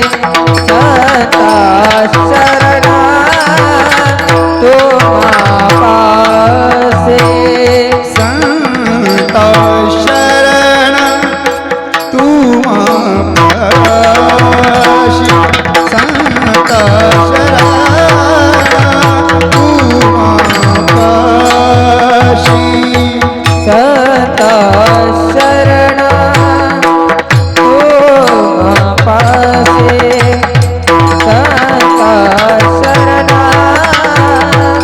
संता शरण तुम्हा पासे संत शरण तुम्हा पाशी संत शरण तुम्हा पाशी संता शरण तुम्हा पासे संता शरण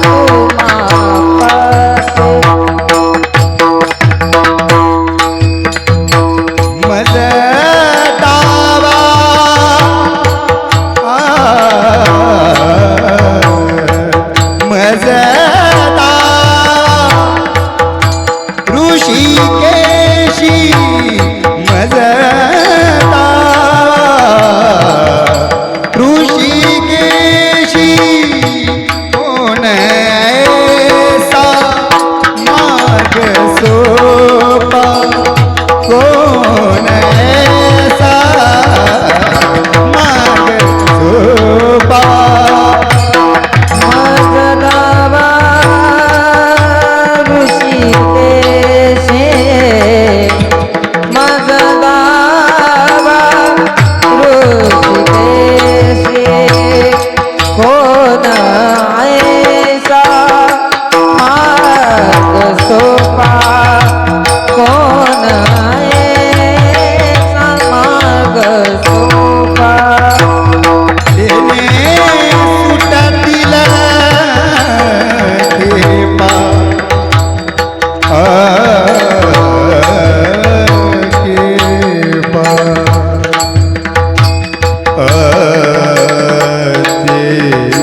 तुम्हा पासे मज दावा मज दावा ऋषिकेशी मज दावा ऋषिकेशी कोण ऐसा मार्ग सोपा कोण ऐसा मार्ग सोपा मज दावा ऋषिकेशे मज दावा ऋषिकेशे कोण ऐसा मार्ग सोपा कोण ऐसा मार्ग सोपा देणे सुटतील कृपा कृपा देणे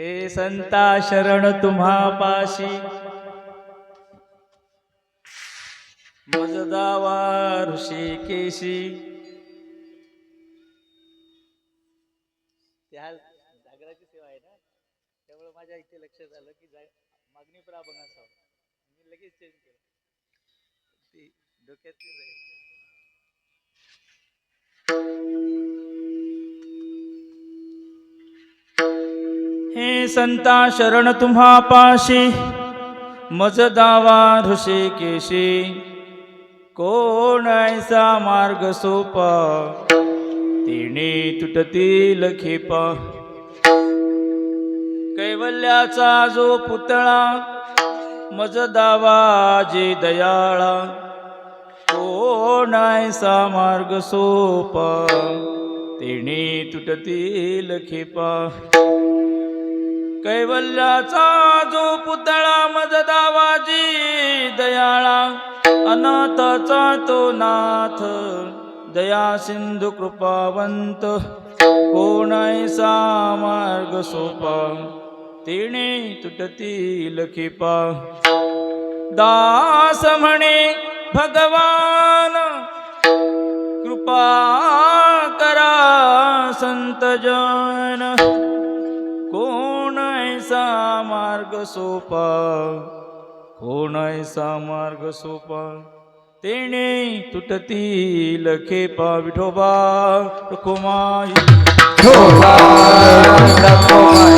हे संता शरण तुम्हा पाशी मज दावा ऋषिकेशी. त्या जागराची सेवा आहे ना, त्यामुळे माझ्या इथे लक्षात आलं की मागणी पर अभंग असावा. मी लगेच चेंज केलं, ती डोक्यात हे संता शरण तुम्हा पाशी मज दावा ऋषिकेशी. कोण ऐसा मार्ग सोपा तिने तुटतील खेपा. कैवल्याचा जो पुतळा मज दावा जे दयाळा. कोण ऐसा मार्ग सोपा तिने तुटतील खेपा. कैवल्याचा जो पुतळा मज दावाजी दयाळा. अनाथाचा तो नाथ दया सिंधू कृपावंत. कोण ऐसा मार्ग सोपा तिने तुटतील खेपा. दास म्हणे भगवान कृपा करा संत जन. कोण ऐसा मार्ग सोपा कोण ऐसा मार्ग सोपा तेने तुटतील खेपा. विठोबा रखुमाई शोभा रखुमाई.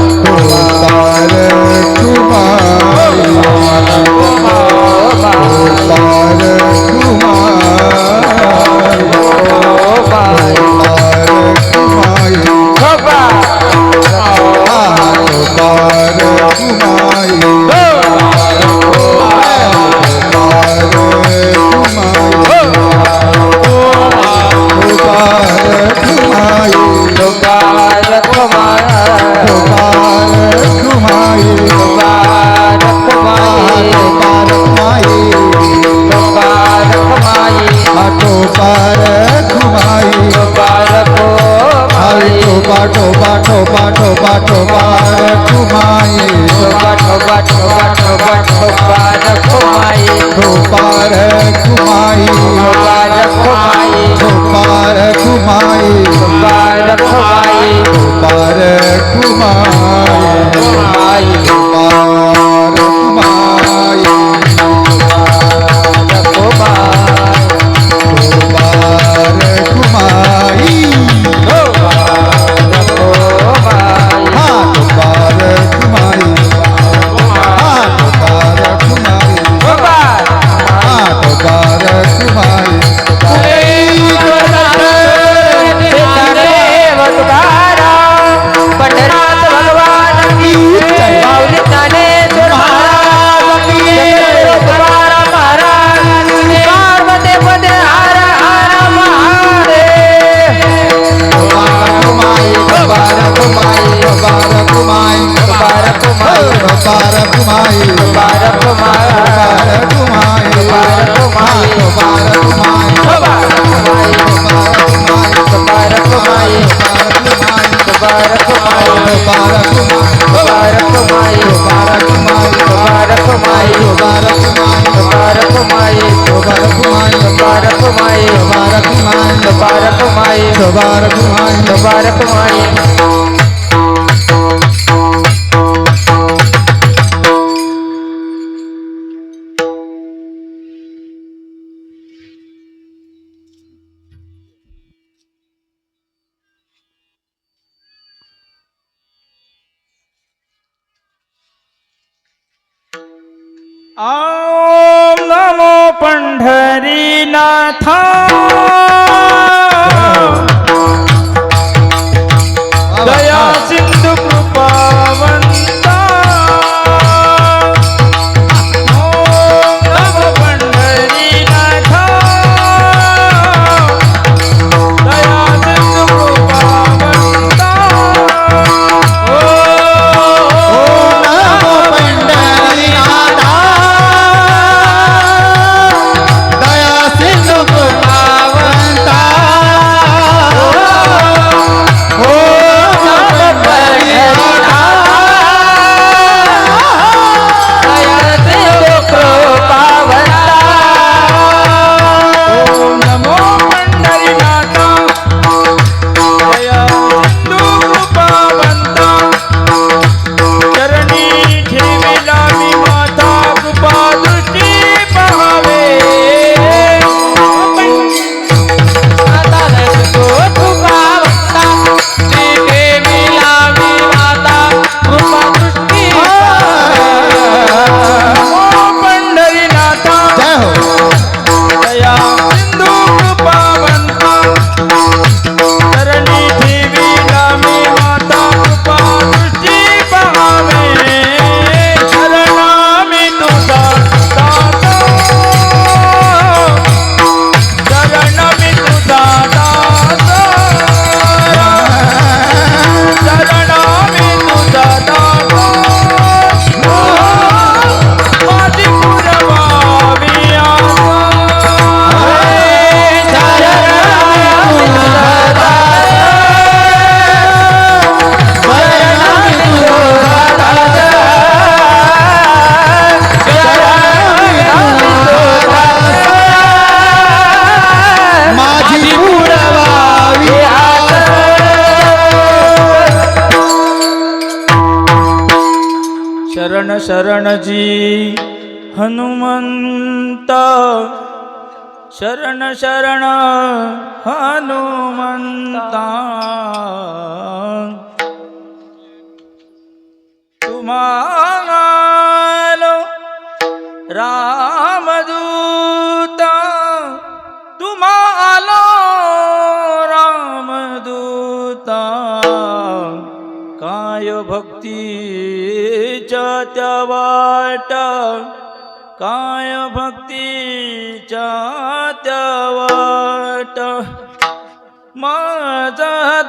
ओम नमो पंढरीनाथा. दया सिंधु कृपावंता. ओम नमो पंढरीनाथा. दया सिंधु कृपावंता. दया सिंधु कृपावंता. शरणजी हनुमंता शरण शरण हनुमंता तुम्हालो रामदूता तुम्हालो रामदूता काय भक्तीच्या त्या वाट काय भक्तीच्या त्या वाट मज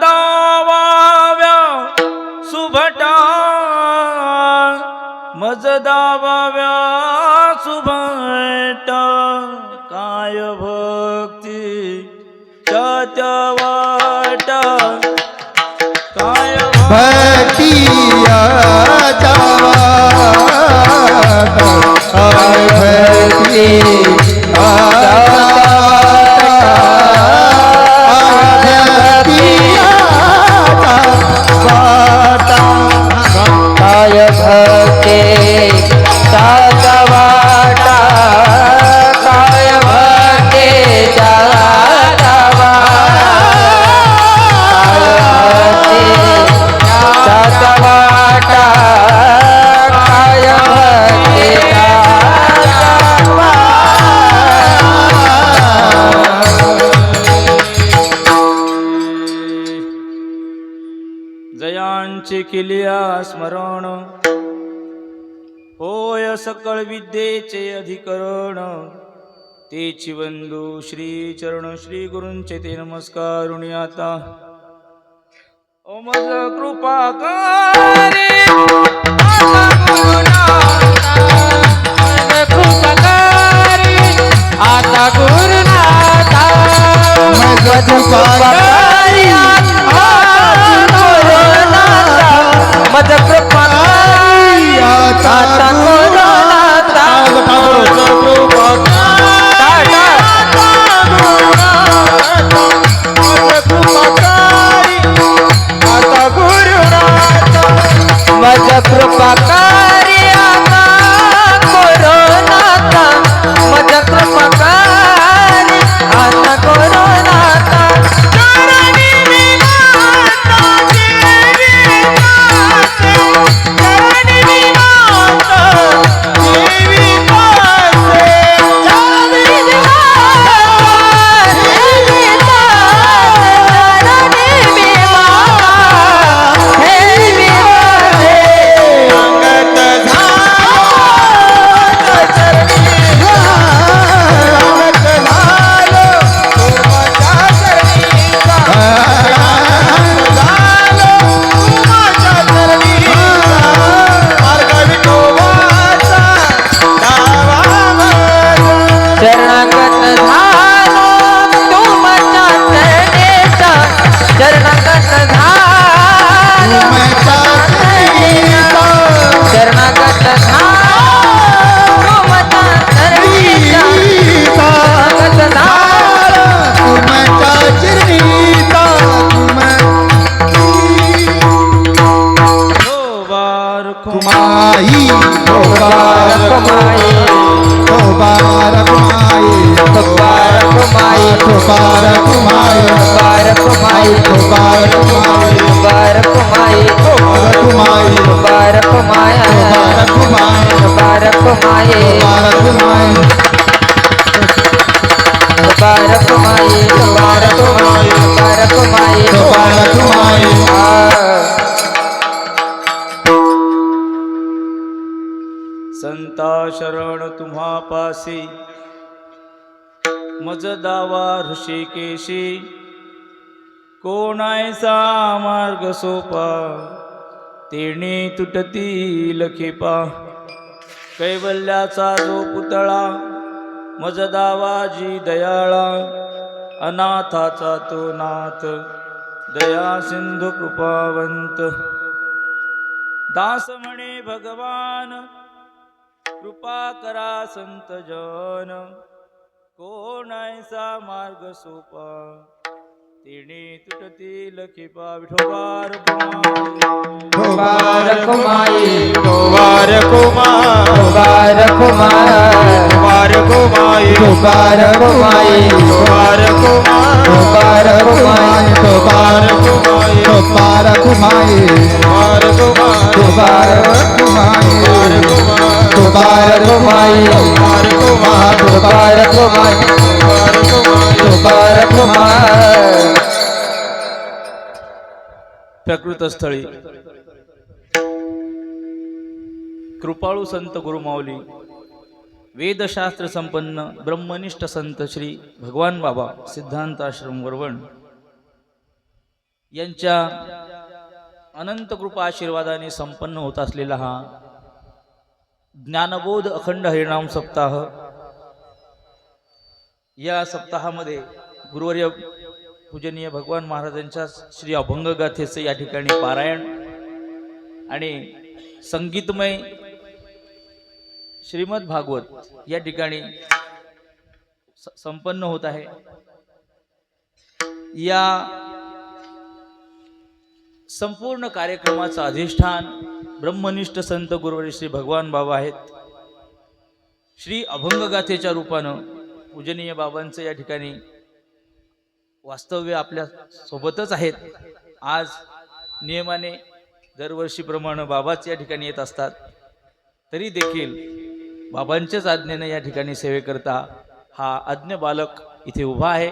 दावाव्या सुभटा मज दावाव्या सुभटा काय भक्तीच्या त्या वाट काय भक्तिया जावा भक्ति काय भक्ते सातवाटा काय भक्ते सातवाटा काय भक्ते जयांचे केलिया स्मरण होय सकळ विद्येचे अधिकरण तेची बंधू श्री चरण श्री गुरूंचे ते नमस्कारुणी आता ओ मज कृपा करे आता गुरुनाथा मज कृपा मज कृपा आता गुरुनाथा मज कृपा कार्य आता गुरुनाथा मज कृपा कार्य आता गुरुनाथा चरणी विनाता देवी दासे चरणी विनाता देवी दासे चरणी विनाता देवी दासे चरणी विनाता देवी शरणागत झालो तुमच्या चरणेचा शरणागत झालो शरणागत झालो तुमच्या चरणेचा शरणागत कुमाई बारक माई बारक माई बारक माई बारक माई बारक माई बारक माई बारक माई बारक माई बारक माया बारक माई बारक माये बारक माई बारक माये बारक माये बारक माये बारक माई संता शरण तुम्हा पासी मज दावा ऋषिकेशी कोणायसा मार्ग सोपा तेणे तुटतील खेपा कैवल्याचा जो पुतळा मज दावाजी दयाळा अनाथाचा तो नाथ दया सिंधू कृपावंत दास म्हणे भगवान कृपा करा संत जन कोण ऐसा मार्ग सोपा तिने तुटतील खिपा विठोबार कुमार मुबारक माई मुबारक माई मुबारक माई मुबारक माई मुबारक माई मुबारक माई मुबारक माई मुबारक माई मुबारक माई मुबारक माई मुबारक माई मुबारक माई मुबारक माई मुबारक माई प्रकृत स्थळी कृपाळू संत गुरुमाऊली वेदशास्त्र संपन्न ब्रह्मनिष्ठ संत श्री भगवान बाबा सिद्धांत आश्रम वरवण यांच्या अनंत कृपा आशीर्वादाने संपन्न होत असलेला हा ज्ञानबोध अखंड हरिनाम सप्ताह, या सप्ताहामध्ये गुरुवर्य पूजनीय भगवान महाराजांच्या श्री अभंग गाथेचे या ठिकाणी पारायण आणि संगीतमय श्रीमद भागवत या ठिकाणी संपन्न होत आहे। या संपूर्ण कार्यक्रमाचं अधिष्ठान ब्रह्मनिष्ठ संत गुरुवर्य श्री भगवान बाबा आहेत। श्री अभंगगाथेच्या रूपानं पूजनीय बाबांचं या ठिकाणी वास्तव्य आपल्या सोबतच आहेत। आज नियमाने दरवर्षीप्रमाणे बाबाच या ठिकाणी येत असतात, तरी देखील बाबांच्याच आज्ञेने या ठिकाणी सेवेकरता हा आज्ञ बालक इथे उभा आहे।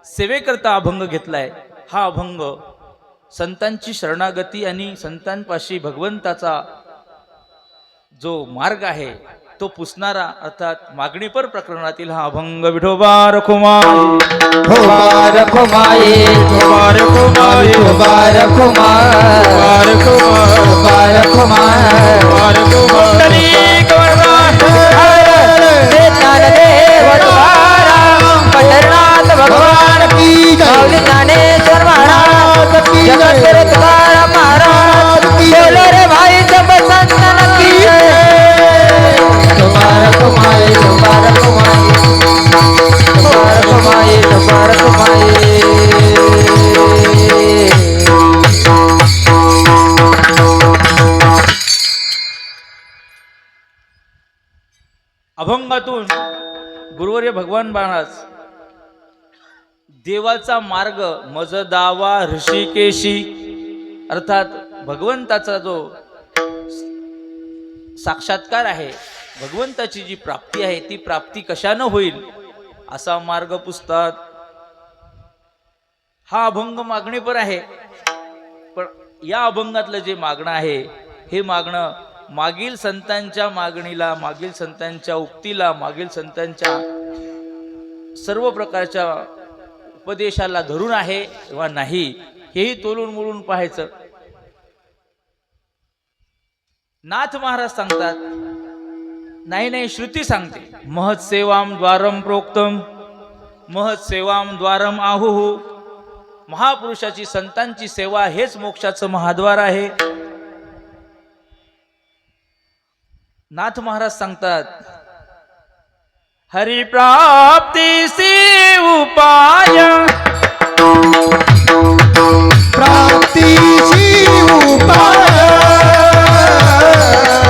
सेवेकरता अभंग घेतलाय। हा अभंग संतांची शरणागती आणि संतांपाशी भगवंताचा जो मार्ग आहे तो पुसणारा, अर्थात मागणीपर प्रकरणातील हा अभंग विठोबा रखुमाई मुबारक माई मुबारक माई मुबारक माई मुबारक माई मुबारक माई ज्ञानदेव तुकाराम पंढरनाथ भगवान की जय माऊली ज्ञानेश्वर महाराज की जय जगद्गुरु तुकाराम महाराज बोलो रे भाई सब संतन की जय। मुबारक माई मुबारक माई मुबारक माई मुबारक माई। अभंगातून गुरुवर्य भगवान महाराज देवाचा मार्ग मज दावा ऋषिकेशी, अर्थात भगवंताचा जो साक्षात्कार आहे, भगवंताची जी प्राप्ती आहे ती प्राप्ती कशानं होईल असा मार्ग पुसतात। हा अभंग मागणीपर आहे, पण या अभंगातलं जे मागणं आहे हे मागणं मागील संतांच्या मागणीला, मागील संतांच्या उक्तीला, मागील संतांच्या सर्व प्रकारच्या उपदेशाला धरून आहे किंवा नाही हेही तोलून मोलून पाहायचं। नाथ महाराज सांगतात, नाही नाही श्रुती सांगते, महत् सेवाम द्वारम प्रोक्तम महत् सेवाम द्वारम आहुः, महापुरुषाची संतांची सेवा हेच मोक्षाचं महाद्वार आहे। नाथ महाराज सांगतात, हरिप्राप्तीसी उपाय प्राप्तीची उपाय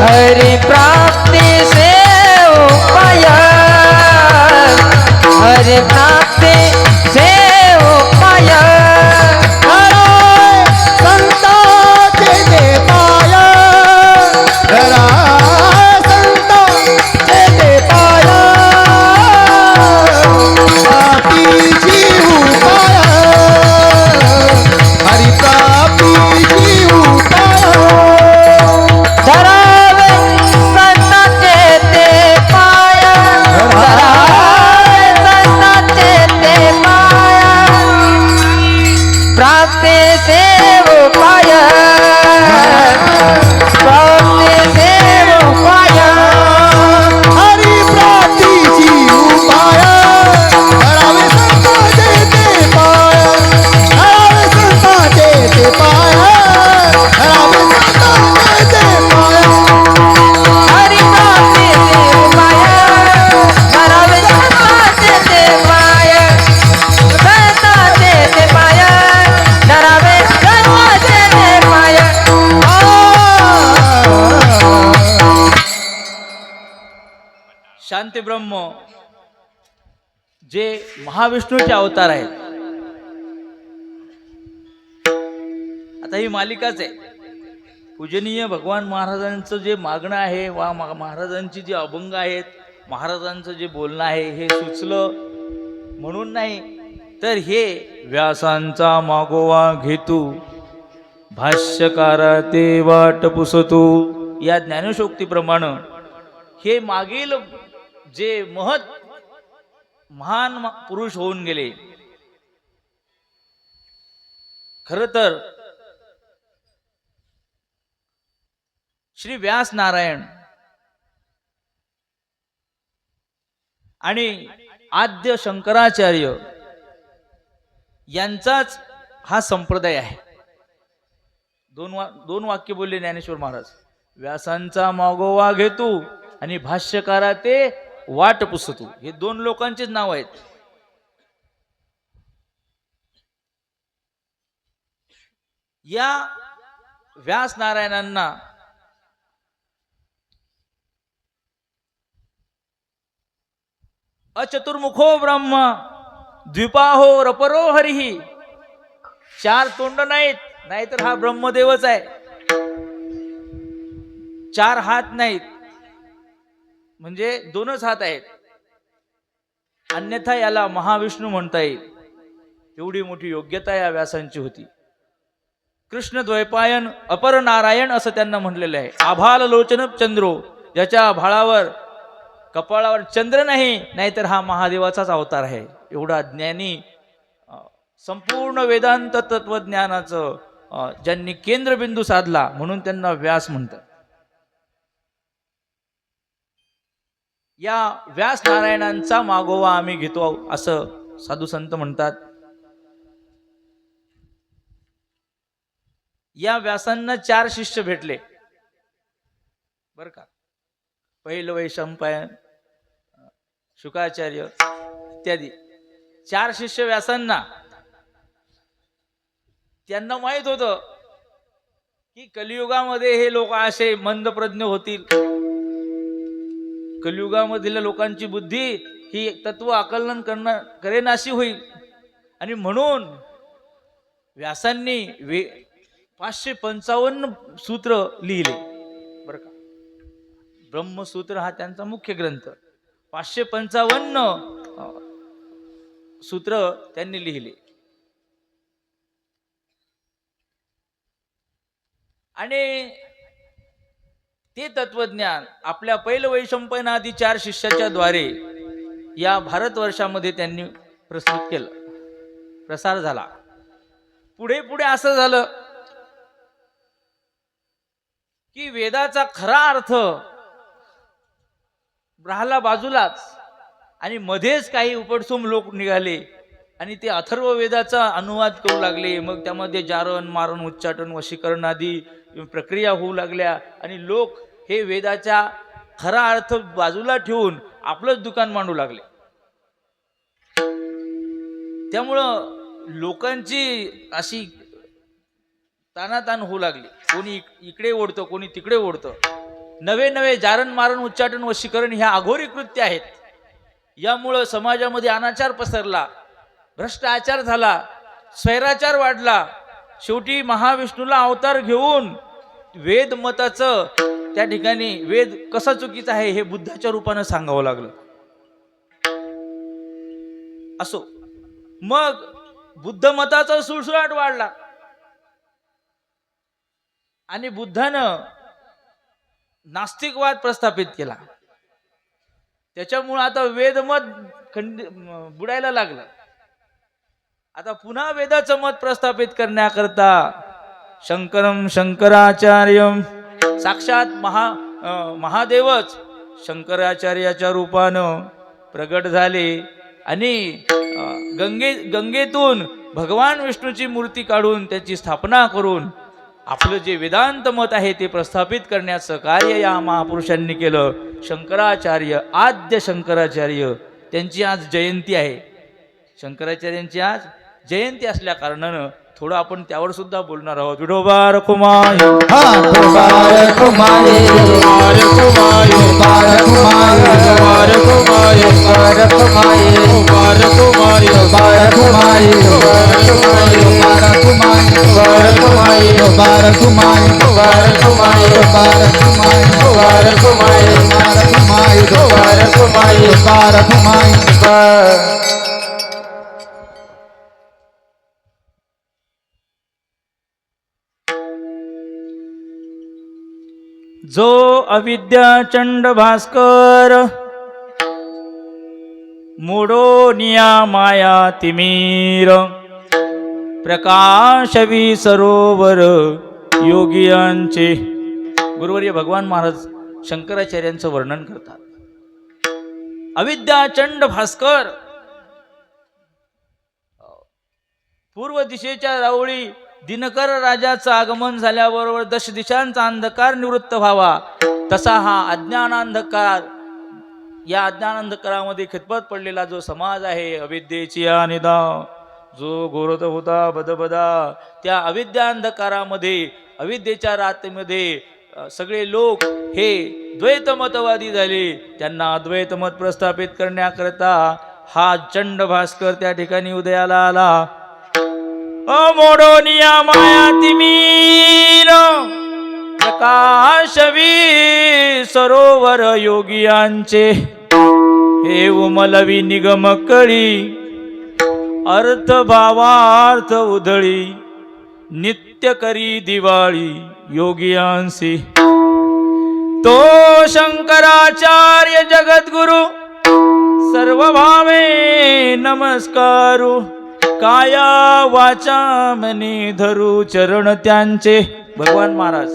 हरि प्राप्ति से उपाय हरि प्राप्ति से उपाय संताचे दे पाय धरा संताचे दे पाय प्राप्तीची शांती ब्रह्म जे महाविष्णूचे अवतार आहेत. आता ही मालिकाच आहे. पूजनीय भगवान महाराजांचं जे मागणं आहे वा महाराजांची जी अभंग आहेत, महाराजांचं जे बोलणं आहे हे सुचलं म्हणून नाही, तर हे व्यासांचा मागोवा घेतू भाष्यकारा ते वाट पुसतू या ज्ञानशोक्तीप्रमाणे हे मागील जे महान पुरुष होऊन गेले. खर तर श्री व्यास नारायण आणि आद्य शंकराचार्य यांचाच हा संप्रदाय आहे. दोन वाक्य बोलले ज्ञानेश्वर महाराज. व्यासांचा मागोवा घेतू आणि भाष्यकारा ते वाट पुसतू, हे दोन लोकांचेच नाव आहेत. या व्यास नारायणांना अचतुर्मुखो ब्रह्म द्विपाहो रपरो हरिही, चार तोंड नाहीत, नाहीतर हा ब्रह्मदेवच आहे. चार हात नाहीत म्हणजे दोनच हात आहेत, अन्यथा याला महाविष्णू म्हणता येईल. एवढी मोठी योग्यता या व्यासांची होती. कृष्ण द्वैपायन अपर नारायण असं त्यांना म्हटलेलं आहे. आभाल लोचन चंद्रो, ज्याच्या भाळावर कपाळावर चंद्र नाही, नाहीतर हा महादेवाचाच अवतार आहे. एवढा ज्ञानी, संपूर्ण वेदांत तत्वज्ञानाचं ज्यांनी केंद्रबिंदू साधला म्हणून त्यांना व्यास म्हणतात. या व्यास नारायणांचा मागोवा आम्ही घेतो असं साधू संत म्हणतात. या व्यासांना 4 शिष्य भेटले बर का. पहिलं वैशंपायन, शुकाचार्य इत्यादी 4 शिष्य व्यासांना. त्यांना माहित होतं की कलियुगामध्ये हे लोक असे मंदप्रज्ञ होतील. कलियुगामधील लोकांची बुद्धी ही तत्व आकलन करेनाशी होईल, आणि म्हणून व्यासांनी 555 सूत्र लिहिले बर का. ब्रह्मसूत्र हा त्यांचा मुख्य ग्रंथ. 555 सूत्र त्यांनी लिहिले. आणि ते तत्वज्ञान आपल्या पहिलं वैशंपायनादी 4 शिष्याच्या द्वारे या भारतवर्षामध्ये त्यांनी प्रस्तुत केलं, प्रसार झाला. पुढे पुढे असं झालं की वेदाचा खरा अर्थ राहिला बाजूलाच, आणि मध्येच काही उपटसुम लोक निघाले आणि ते अथर्व वेदाचा अनुवाद करू लागले. मग त्यामध्ये जारण मारण उच्चाटन वशीकरण आदी प्रक्रिया होऊ लागल्या, आणि लोक हे वेदाचा खरा अर्थ बाजूला ठेवून आपलंच दुकान मांडू लागले. त्यामुळं लोकांची अशी तानातान होऊ लागली. कोणी इकडे ओढतं, कोणी तिकडे ओढतं. नवे नवे जारण मारण उच्चाटन वशीकरण ह्या अघोरी कृत्य आहेत. यामुळं समाजामध्ये अनाचार पसरला, भ्रष्टाचार झाला, स्वैराचार वाढला. शेवटी महाविष्णूला अवतार घेऊन वेद मताचं त्या ठिकाणी वेद कसा चुकीचा आहे हे बुद्धाच्या रूपानं सांगावं लागलं. असो, मग बुद्ध मताचा सुळसुळाट वाढला आणि बुद्धानं नास्तिकवाद प्रस्थापित केला. त्याच्यामुळे आता वेदमत बुडायला लागलं. आता पुन्हा वेदाचं मत प्रस्थापित करण्याकरता शंकरम शंकराचार्यम, साक्षात महादेवच शंकराचार्याच्या रूपानं प्रगट झाले आणि गंगेतून भगवान विष्णूची मूर्ती काढून त्याची स्थापना करून आपलं जे वेदांत मत आहे ते प्रस्थापित करण्याचं कार्य या महापुरुषांनी केलं. शंकराचार्य, आद्य शंकराचार्य, त्यांची आज जयंती आहे. शंकराचार्यांची आज जयंती असल्या कारणानं थोडं आपण त्यावर सुद्धा बोलणार आहोत. विठोबा रखुमाई बार कुमारी बार कुमारी बार कुमारी बार कुमारी बार कुमारी बार कुमारी बार कुमारी बार कुमारी बार कुमारी बार कुमारी बार कुमारी बार कुमारी बार कुमारी बार कुमारी बार कुमारी बार कुमारी जो अविद्या चंड भास्कर मोडोनिया माया तिमीर प्रकाशवी सरोवर योगियांचे. गुरुवर्य भगवान महाराज शंकराचार्यांचं वर्णन करतात. अविद्या चंड भास्कर, पूर्व दिशेच्या रावळी दिनकर राजाचं आगमन झाल्याबरोबर दश दिशांचा अंधकार निवृत्त व्हावा, तसा हा अज्ञानांधकार, या अज्ञानांधकारामध्ये खितपत पडलेला जो समाज आहे, अविद्येची निदा जो घोरत होता बदबदा, त्या अविद्या अंधकारामध्ये, अविद्येच्या रात्रीमध्ये सगळे लोक हे द्वैतमतवादी झाले. त्यांना अद्वैत मत प्रस्थापित करण्याकरता हा चंड भास्कर त्या ठिकाणी उदयाला आला. मोडोनिया माया तिमीर प्रकाशवी सरोवर योगियांचे, हे उमलवी निगम कळी अर्थ भावार्थ उधळी, नित्य करी दिवाळी योगियांसी. तो शंकराचार्य जगद्गुरु सर्व भावे नमस्कारू, काया वाचा मनी धरू चरण त्यांचे. भगवान महाराज,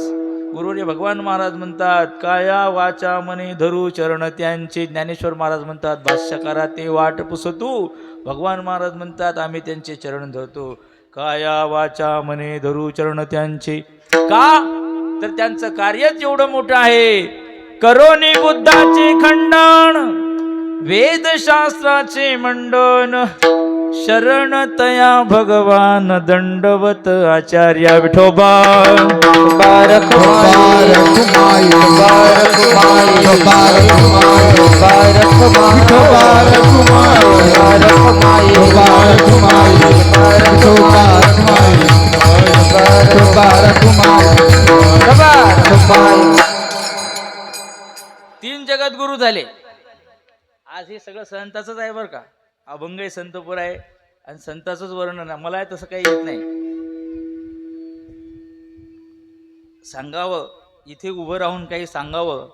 गुरुवर्य भगवान महाराज म्हणतात काया वाचा मनी धरू चरण त्यांचे. ज्ञानेश्वर महाराज म्हणतात भाष्यकारा ते वाट पुसतू. भगवान महाराज म्हणतात आम्ही त्यांचे चरण धरतो. काया वाचा मनी धरू चरण त्यांचे. का तर त्यांचं कार्यच एवढं मोठं आहे. करोनी बुद्धाचे खंडन, वेदशास्त्राचे मंडन, शरण तया भगवान दंडवत आचार्य विठोबा. बार कुमारी कुमारी बार कुमारी बार कुमारी बार कुमारी बार कुमारी बार कुमारी बार कुमारी बार कुमारी. तीन जगद्गुरु झाले. आज हे सगळं संताचंच आहे बरं का. अभंग संतपूर आहे आणि संताचंच वर्णन आहे. मला तसं काही येत नाही. सांगावं, इथे उभं राहून काही सांगावं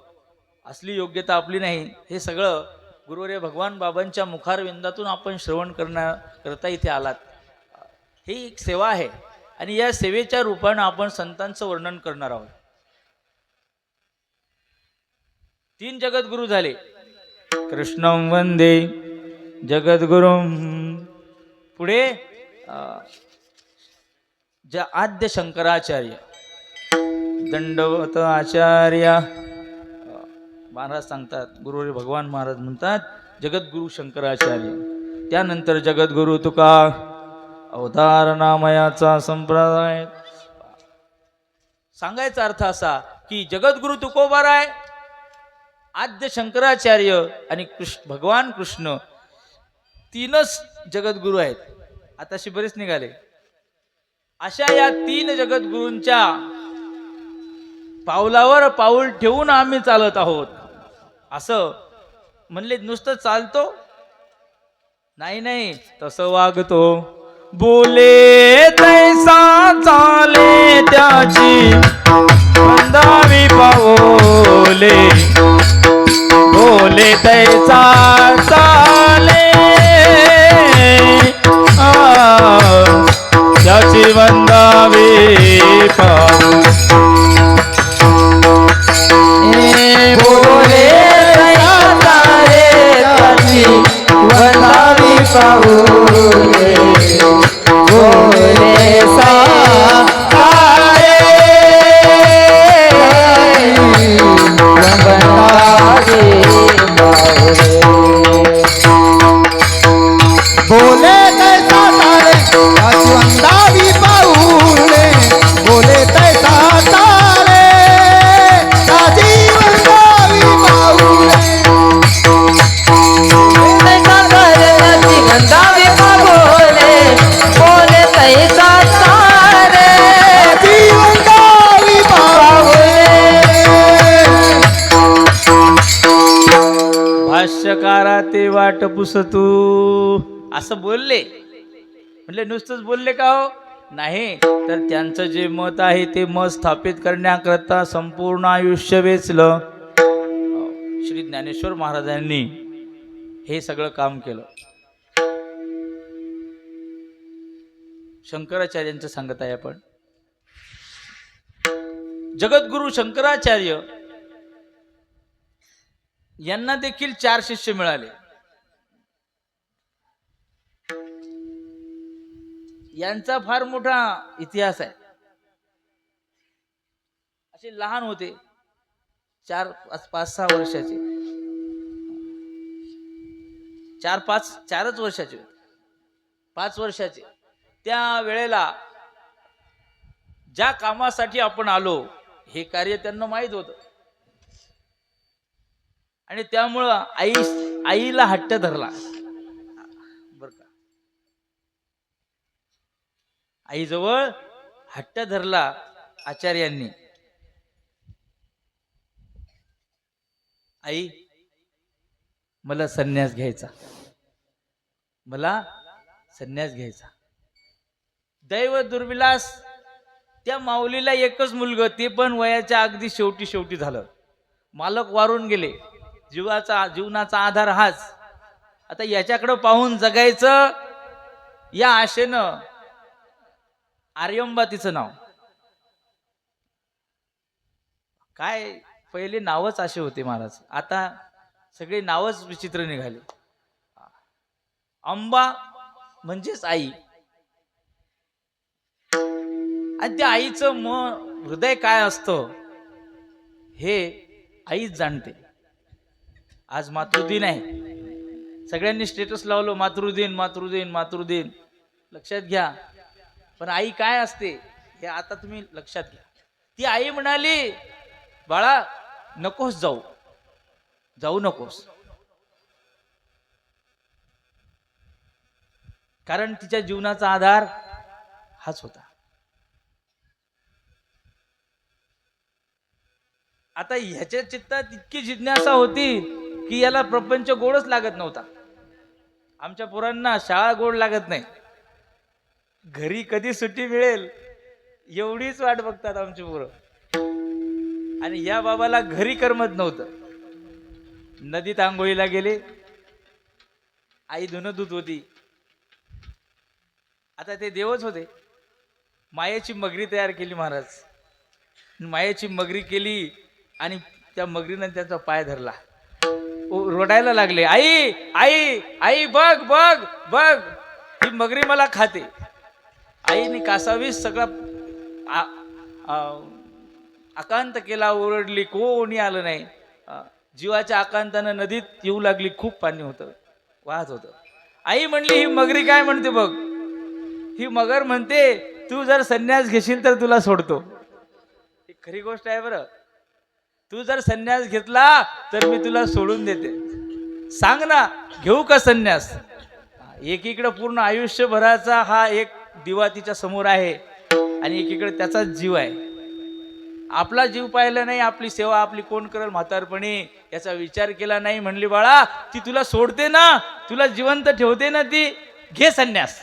असली योग्यता आपली नाही. हे सगळं गुरुवर्य भगवान बाबांच्या मुखारविंदातून आपण श्रवण करता इथे आलात. ही एक सेवा आहे आणि या सेवेच्या रूपानं आपण संतांचं वर्णन करणार आहोत. तीन जगद्गुरु झाले. कृष्णं वंदे जगद्गुरुं. पुढे आद्य शंकराचार्य दंडवत आचार्य महाराज सांगतात. गुरुवर्य भगवान महाराज म्हणतात जगद्गुरु शंकराचार्य. त्यानंतर जगद्गुरु तुका अवतार नामयाचा संप्रदाय. सांगायचा अर्थ असा की जगद्गुरु तुकोबाराय, आद्य शंकराचार्य आणि भगवान कृष्ण, तीनच जगद्गुरु आहेत. आता बरेच निघाले. अशा या तीन जगद्गुरूंच्या पावलावर पाऊल ठेवून आम्ही चालत आहोत. असं म्हणले नुसतं चालतो नाही, तसं वागतो. बोले तैसा चाले त्याची वंदावी पावले, बोले तैसा चाले त्याची वंदावी पावले. बोले त्याची वंदावी पाऊले, बोले सारे वंदावी पाऊले. नकोस तू असं बोलले. म्हटले नुसतंच बोलले का हो? नाही, तर त्यांचं जे मत आहे ते मत स्थापित करण्याकरता संपूर्ण आयुष्य वेचलं. श्री ज्ञानेश्वर महाराजांनी हे सगळं काम केलं. शंकराचार्यांचं सांगत आहे आपण. जगद्गुरु शंकराचार्य यांना देखील 4 शिष्य मिळाले. यांचा फार मोठा इतिहास आहे. असे लहान होते, 4-5-6 वर्षाचे, 4-5 वर्षाचे, 5 वर्षाचे. त्या वेळेला ज्या कामासाठी आपण आलो हे कार्य त्यांना माहित होतं. आणि त्यामुळं आईला हट्ट धरला बर का. आईजवळ हट्ट धरला आचार्यांनी. आई, मला संन्यास घ्यायचा, मला संन्यास घ्यायचा. दैव दुर्विलास, त्या माऊलीला एकच मुलगा, ते पण वयाच्या अगदी शेवटी झालं. मालक वारून गेले. जीवनाचा आधार हाच. आता याच्याकडे पाहून जगायचं या आशेनं आर्यंबा तिचं नाव. काय पहिले नावच असे होते महाराज, आता सगळे नावच विचित्र निघाले. अंबा म्हणजेच आई. आणि त्या आईचं हृदय काय असतं हे आईच जाणते. आज मातृदिन आहे, सगळ्यांनी स्टेटस लावलं मातृदिन मातृदिन मातृदिन. लक्षात घ्या, पण आई काय असते हे आता तुम्ही लक्षात घ्या. ती आई म्हणाली, बाळा नकोस जाऊ नकोस. कारण तिच्या जीवनाचा आधार हाच होता. आता ह्याच्या चित्तात इतकी जिज्ञासा होती की याला प्रपंच गोडच लागत नव्हता. आमच्या पोरांना शाळा गोड लागत नाही, घरी कधी सुट्टी मिळेल एवढीच वाट बघतात आमची पोरं. आणि या बाबाला घरी करमत नव्हतं. नदीत आंघोळीला गेले, आई धुणं धुत होती. आता ते देवच होते. मायेची मगरी तयार केली महाराज. मायेची मगरी केली आणि त्या मगरीनं त्याचा पाय धरला. रडायला लागले, आई आई आई बघ बघ बघ, ही मगरी मला खाते. आईने कासावीस सगळा आकांत केला, ओरडली, कोणी आलं नाही. जीवाच्या आकांतानं नदीत येऊ लागली. खूप पाणी होतं, वाहत होतं. आई म्हणली, ही मगरी काय म्हणते बघ. ही मगर म्हणते, तू जर संन्यास घेशील तर तुला सोडतो. ही खरी गोष्ट आहे बरं. तू जर संन्यास घेतला तर मी तुला सोडून देते. सांग ना, घेऊ का संन्यास. एकीकडे पूर्ण आयुष्यभराचा हा एक दिवा तिच्या समोर आहे आणि एकीकडे त्याचाच जीव आहे. आपला जीव पाहिला नाही, आपली सेवा आपली कोण करेल म्हातारपणी याचा विचार केला नाही. म्हणली, बाळा ती तुला सोडते ना, तुला जिवंत ठेवते ना, ती घे संन्यास.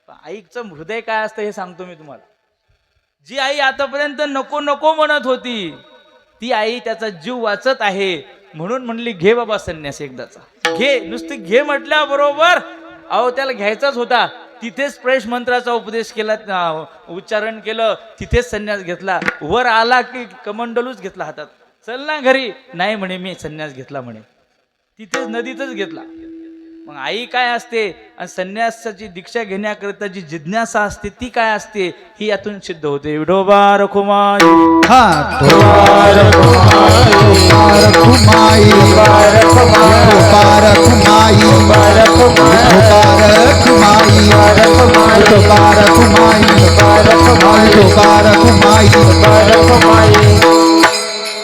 आईचं हृदय काय असतं हे सांगतो मी तुम्हाला. जी आई आतापर्यंत नको नको म्हणत होती, ती आई त्याचा जीव वाचत आहे म्हणून म्हणली, घे बाबा संन्यास एकदाचा, घे. नुसती घे म्हटल्याबरोबर अहो त्याला घ्यायचाच होता. तिथेच प्रेष मंत्राचा उपदेश केला, उच्चारण केलं, तिथेच संन्यास घेतला. वर आला की कमंडलूच घेतला हातात. चल ना घरी. नाही म्हणे, मी संन्यास घेतला म्हणे. तिथेच नदीतच घेतला. मग आई काय असते आणि संन्यासाची दीक्षा घेण्याकरिता जी जिज्ञासा असते ती काय असते ही यातून सिद्ध होते. विठोबा रखुमाई,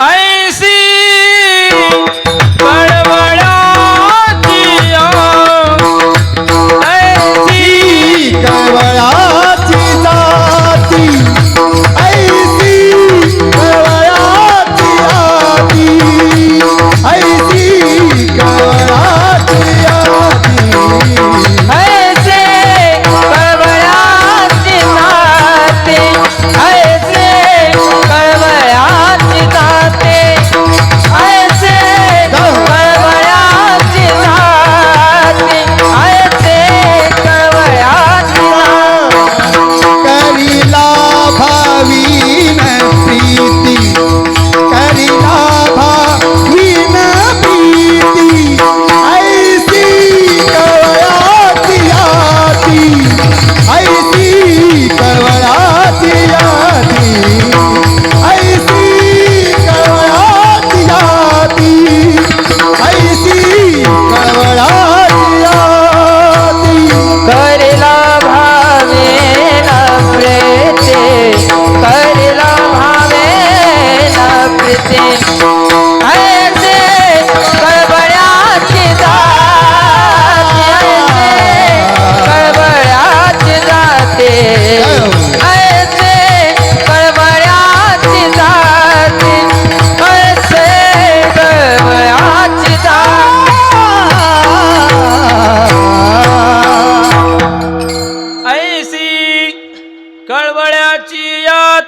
ऐसी कळवळाची जाती, ऐसी कळवळाची आती, ऐसी कळवळाची आती.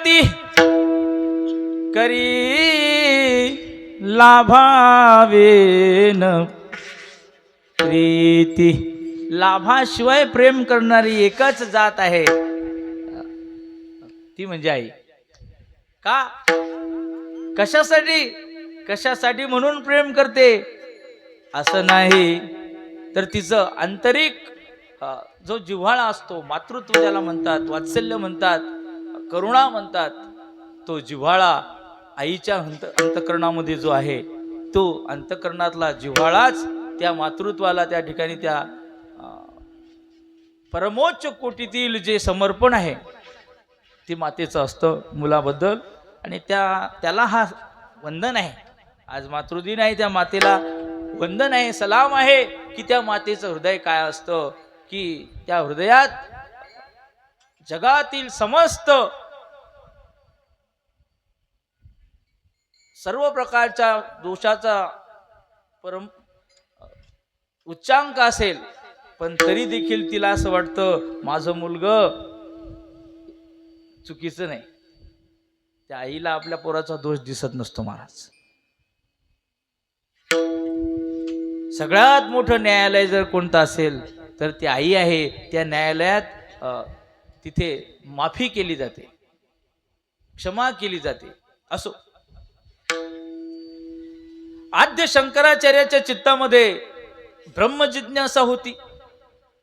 जगती करी लाभावेन प्रीती. लाभाशिवाय प्रेम करणारी एकच जात आहे, ती म्हणजे आई. का? कशासाठी? कशासाठी म्हणून प्रेम करते असं नाही, तर तिचं आंतरिक जो जिव्हाळा असतो, मातृत्व ज्याला म्हणतात, वात्सल्य म्हणतात, करुणा म्हणतात, तो जिव्हाळा आईच्या अंतःकरणामध्ये जो आहे, तो अंतःकरणातला जिव्हाळाच त्या मातृत्वाला त्या ठिकाणी त्या परमोच्च कोटीतील जे समर्पण आहे ते मातेचं असतं मुलाबद्दल. आणि त्याला हा वंदन आहे. आज मातृदिन आहे, त्या मातेला वंदन आहे, सलाम आहे की त्या मातेचं हृदय काय असतं, की त्या हृदयात जगातील समस्त सर्व प्रकारच्या दोषाचा उच्चांक असेल, पण तरी देखील तिला असं वाटतं माझं मुलगं चुकीचं नाही. त्या आईला आपल्या पोराचा दोष दिसत नसतो महाराज. सगळ्यात मोठं न्यायालय जर कोणतं असेल तर ती आई आहे. त्या न्यायालयात तिथे माफी केली जाते, क्षमा केली जाते. असो, आद्य शंकराचार्याच्या चित्तामध्ये ब्रह्मजिज्ञासा होती.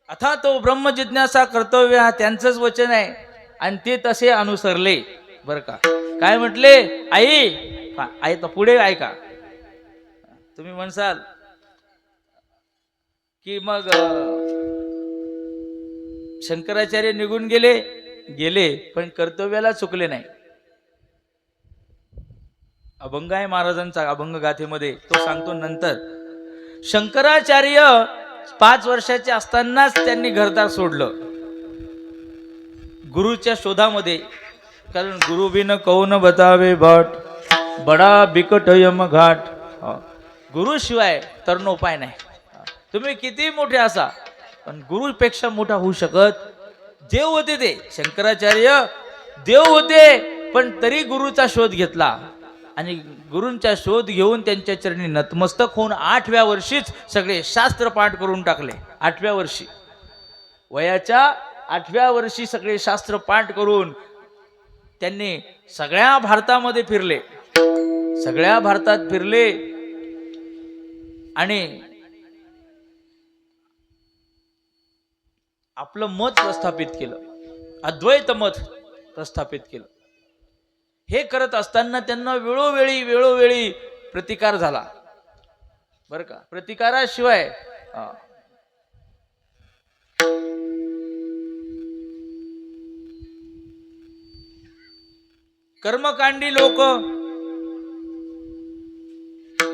अथा तो ब्रह्मजिज्ञासा कर्तव्य हा त्यांचंच वचन आहे आणि ते तसे अनुसरले. बरं का? काय म्हटले? आई आई तर पुढे ऐका. तुम्ही म्हणसाल की मग शंकराचार्य निघून गेले पण कर्तव्याला चुकले नाही. अभंग आहे महाराजांचा, अभंग गाथेमध्ये तो सांगतो नंतर. शंकराचार्य 5 वर्षाचे असतानाच त्यांनी घरदार सोडलं गुरुच्या शोधामध्ये. कारण गुरु बिन कौन बतावे बाट, बडा बिकट यम घाट. गुरु शिवाय तरणोपाय नाही. तुम्ही किती मोठे असा पण गुरुपेक्षा मोठा होऊ शकत. देव होते ते शंकराचार्य, देव होते, पण तरी गुरुचा शोध घेतला आणि गुरूंचा शोध घेऊन त्यांच्या चरणी नतमस्तक होऊन 8व्या वर्षीच सगळे शास्त्र पाठ करून टाकले. 8व्या वर्षी, वयाच्या 8व्या वर्षी सगळे शास्त्र पाठ करून त्यांनी सगळ्या भारतामध्ये फिरले, सगळ्या भारतात फिरले आणि आपलं मत प्रस्थापित केलं, अद्वैत मत प्रस्थापित केलं. हे करत असताना त्यांना वेळोवेळी प्रतिकार झाला. बरं का? प्रतिकाराशिवाय कर्मकांडी लोक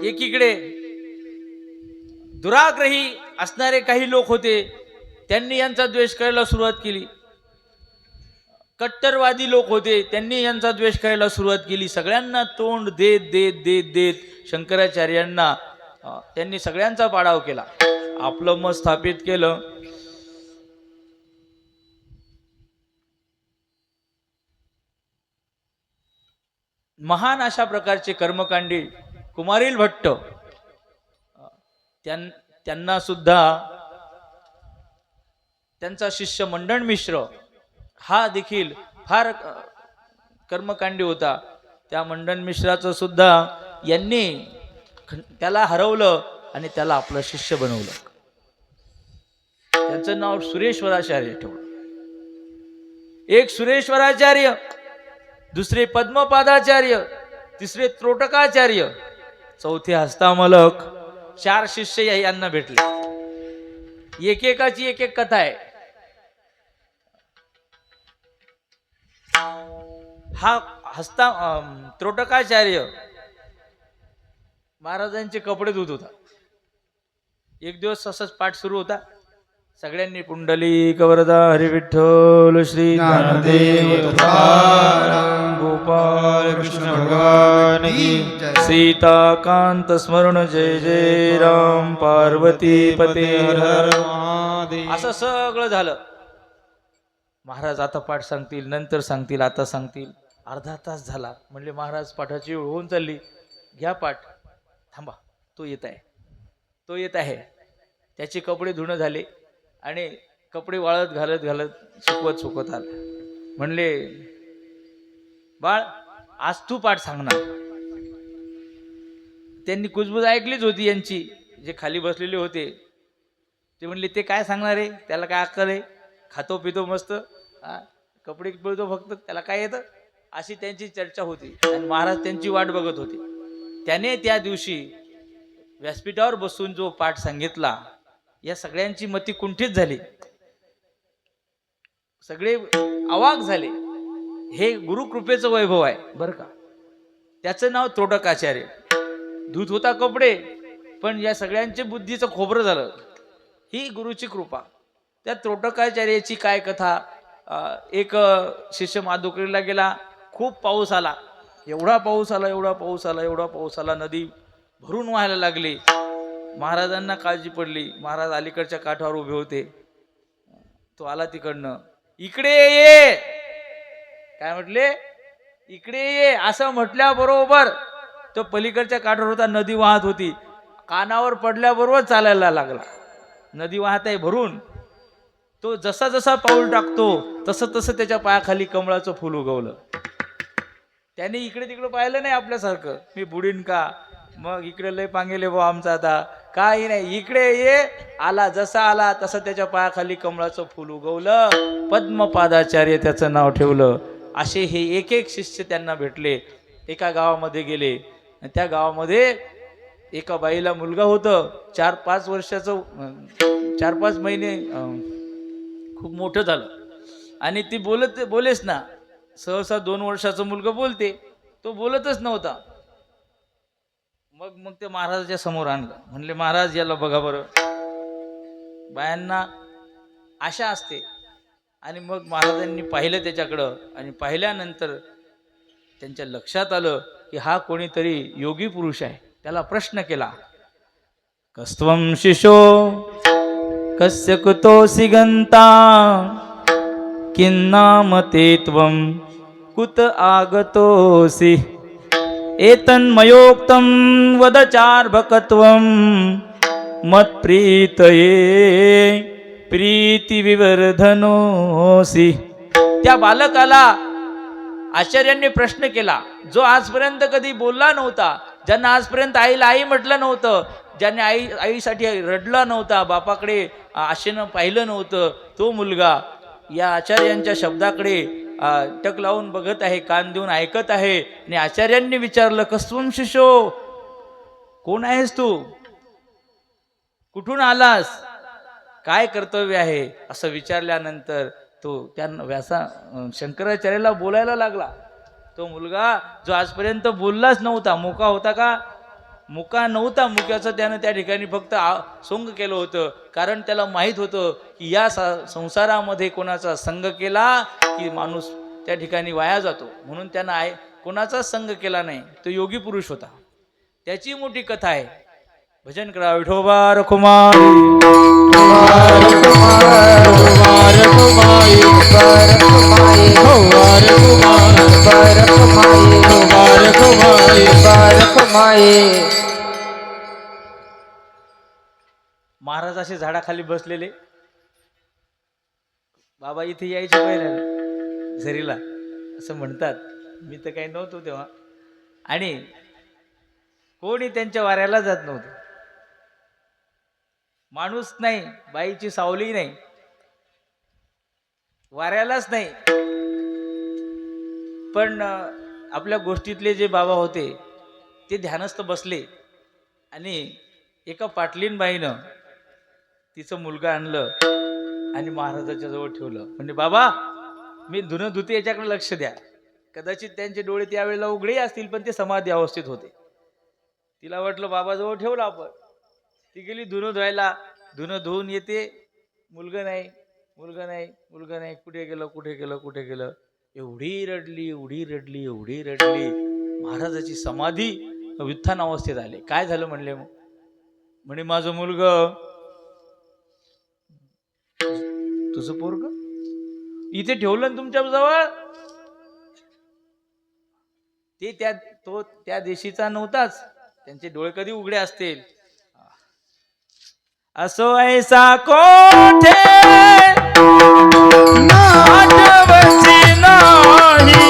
एकीकडे, दुराग्रही असणारे काही लोक होते, त्यांनी यांचा द्वेष करायला सुरुवात केली. कट्टरवादी लोक होते, त्यांनी यांचा द्वेष करायला सुरुवात केली. सगळ्यांना तोंड देत देत देत देत शंकराचार्यांना त्यांनी सगळ्यांचा पाडाव केला, आपलं मत स्थापित केलं. महान अशा प्रकारचे कर्मकांडी कुमारील भट्ट, त्यांना सुद्धा त्यांचा शिष्य मंडन मिश्र हा देखील फार कर्मकांडी होता. त्या मंडन मिश्राचं सुद्धा यांनी त्याला हरवलं आणि त्याला आपलं शिष्य बनवलं. त्यांचं नाव सुरेश्वराचार्य ठेवलं. एक सुरेश्वराचार्य, दुसरे पद्मपादाचार्य, तिसरे त्रोटकाचार्य, चौथे हस्तामलक. 4 शिष्य यांना भेटले. एकेकाची एक एक कथा आहे. हा त्रोटकाचार्य महाराजांचे कपडे धुत होता. एक दिवस असंच पाठ सुरू होता. सगळ्यांनी पुंडलिक वरदा हरी विठ्ठल श्री ज्ञानदेव तुकाराम गोपाल कृष्ण भगवान की जय. सीताकांत स्मरण जय जय राम पार्वती पते हर हर महादेव. असं सगळं झालं. महाराज आता पाठ सांगतील, नंतर सांगतील, आता सांगतील. अर्धा तास झाला. म्हणले महाराज पाठाची वेळ होऊन चालली, घ्या पाठ. थांबा, तो येत आहे, तो येत आहे. त्याचे कपडे धुणं झाले आणि कपडे वाळत घालत घालत सुकवत आला. म्हणले बाळ आज तू पाठ सांगणार. त्यांनी कुजबुज ऐकलीच होती यांची, जे खाली बसलेले होते ते म्हणले ते काय सांगणार आहे, त्याला काय अक्कल आहे, खातो पितो मस्त, कपडे पिळतो फक्त, त्याला काय येतं, अशी त्यांची चर्चा होती. आणि महाराज त्यांची वाट बघत होते. त्याने त्या दिवशी व्यासपीठावर बसून जो पाठ सांगितला, या सगळ्यांची मती कुंठित झाली, सगळे अवाक झाले. हे गुरुकृपेचं वैभव आहे बरं का. त्याचं नाव त्रोटकाचार्य. धूत होता कपडे, पण या सगळ्यांच्या बुद्धीचं खोबरं झालं. ही गुरुची कृपा. त्या त्रोटकाचार्याची काय कथा. एक शिष्य माधुकरीला गेला, खूप पाऊस आला, एवढा पाऊस आला, एवढा पाऊस आला, एवढा पाऊस आला, नदी भरून व्हायला लागली. महाराजांना काळजी पडली. महाराज अलीकडच्या काठावर उभे होते. तो आला तिकडनं, इकडे ये, काय म्हटले, इकडे ये असं म्हटल्याबरोबर तो पलीकडच्या काठावर होता, नदी वाहत होती. कानावर पडल्याबरोबर चालायला लागला. नदी वाहत आहे भरून. तो जसा जसा पाऊल टाकतो तसं तसं त्याच्या पायाखाली कमळाचं फूल उगवलं. त्याने इकडे तिकडे पाहिलं नाही आपल्यासारखं, मी बुडीन का, मग इकडे लय पांगेले भाऊ आमचा आता, काही नाही, इकडे ये. आला, जसा आला तसं त्याच्या पायाखाली कमळाचं फूल उगवलं. पद्मपादाचार्य त्याचं नाव ठेवलं. असे हे एक एक शिष्य त्यांना भेटले. एका गावामध्ये गेले. त्या गावामध्ये एका बाईला मुलगा होतं, 4-5 वर्षाचं, 4-5 महिने, खूप मोठं झालं. आणि ती बोलेच ना. सहसा 2 वर्षाचं मुलगा बोलते, तो बोलतच नव्हता. मग ते महाराजाच्या समोर आणलं. म्हणले महाराज याला बघा बरं. बायांना आशा असते. आणि मग महाराजांनी पाहिलं त्याच्याकडं, आणि पाहिल्यानंतर त्यांच्या लक्षात आलं की हा कोणीतरी योगी पुरुष आहे. त्याला प्रश्न केला, कस्त्वं शिशो कस्य कुतोऽसि गंता किन्नाम ते त्वं कुत आगतोऽसि एतन्मयोक्तं वद चार्भकत्वं मत्प्रीतये प्रीतिविवर्धनोऽसि. त्या बालकाला आचार्यांनी प्रश्न केला, जो आजपर्यंत कधी बोलला नव्हता, ज्यांना आजपर्यंत आईला आई म्हटलं नव्हतं, ज्याने आईसाठी रडला नव्हता, बापाकडे आशेनं पाहिलं नव्हतं, तो मुलगा या आचार्यांच्या शब्दाकडे टक लावून बघत आहे, कान देऊन ऐकत आहे. आणि आचार्यांनी विचारलं, कस्त्वं शिशो, कोण आहेस तू, कुठून आलास, काय कर्तव्य आहे, असं विचारल्यानंतर तो त्या शंकराचार्याला बोलायला लागला. तो मुलगा जो आजपर्यंत बोललाच नव्हता, मुका होता का, मुका नव्हता, मुक्याचं त्यानं त्या ठिकाणी फक्त सोंग केलं होतं. कारण त्याला माहीत होतं की या संसारामध्ये कोणाचा संग केला की माणूस त्या ठिकाणी वाया जातो. म्हणून त्यानं कोणाचाच संग केला नाही. तो योगी पुरुष होता. त्याची मोठी कथा आहे. भजन करा, विठोबा रखुमाई, महाराज असे झाडाखाली बसलेले. बाबा इथे यायचे पहिल्या झरीला असं म्हणतात. मी तर काही नव्हतो तेव्हा, आणि कोणी त्यांच्या वाऱ्याला जात नव्हतं. माणूस नाही, बाईची सावली नाही, वाऱ्यालाच नाही. पण आपल्या गोष्टीतले जे बाबा होते ते ध्यानस्थ बसले. आणि एका पाटलीन बाईनं तिचं मुलगा आणलं आणि महाराजाच्या जवळ ठेवलं. म्हणजे बाबा मी धुणं धुते, याच्याकडे लक्ष द्या. कदाचित त्यांचे डोळे त्यावेळेला उघडे असतील, पण ते समाधी अवस्थेत होते. तिला वाटलं बाबाजवळ ठेवलं आपण. ती गेली धुणं धुवायला. धुणं धुवून येते, मुलगा नाही, मुलगा नाही, मुलगा नाही, कुठे गेलं, कुठे गेलं, कुठे गेलं. एवढी रडली, एवढी रडली, एवढी रडली. महाराजाची समाधी व्युत्थान अवस्थेत आले. काय झालं म्हणले, मग म्हणे माझं मुलगा, तुझं पोरग इथे ठेवलं तुमच्या जवळ. ते त्या देशीचा नव्हताच, त्यांचे डोळे कधी उघडे असतील. असो ऐसा कोठे आठवती नाही,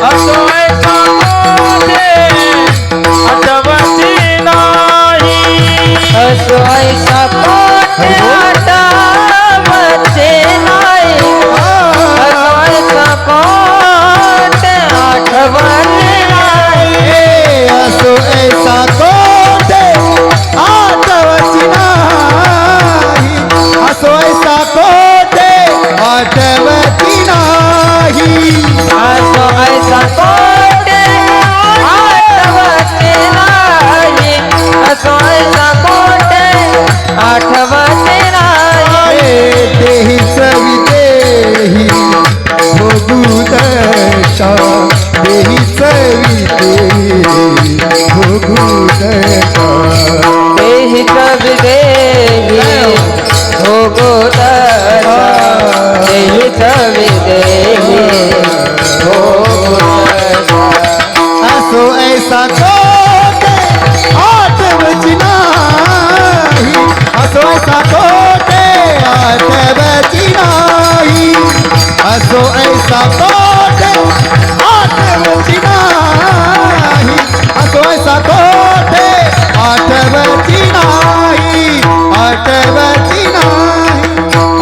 असो ऐसा कोठे आठवती नाही, असो ऐसा कोठे आठवते नाही, असो ऐसा कोठे आठवते नाही, असो ऐसा कोठे आठवती नाही, असो ऐसा कोठे आठवती नाही, असो ऐसा कोठे आठवते नाही, असो ऐसा कोठे आठवते नाही. देहीच विदेही भोगू दशा, देहीच विदेही भोगू दशा, देहिच विदेही भोगोदशा, देहिच विदेही भोगोदशा. असो ऐसा कोठे आठवती नाही, असो ऐसा कोठे आठवती नाही, असो ऐसा कोठे आठवती नाही, असो ऐसा कोठे आठवती नाही, आठवती नाही,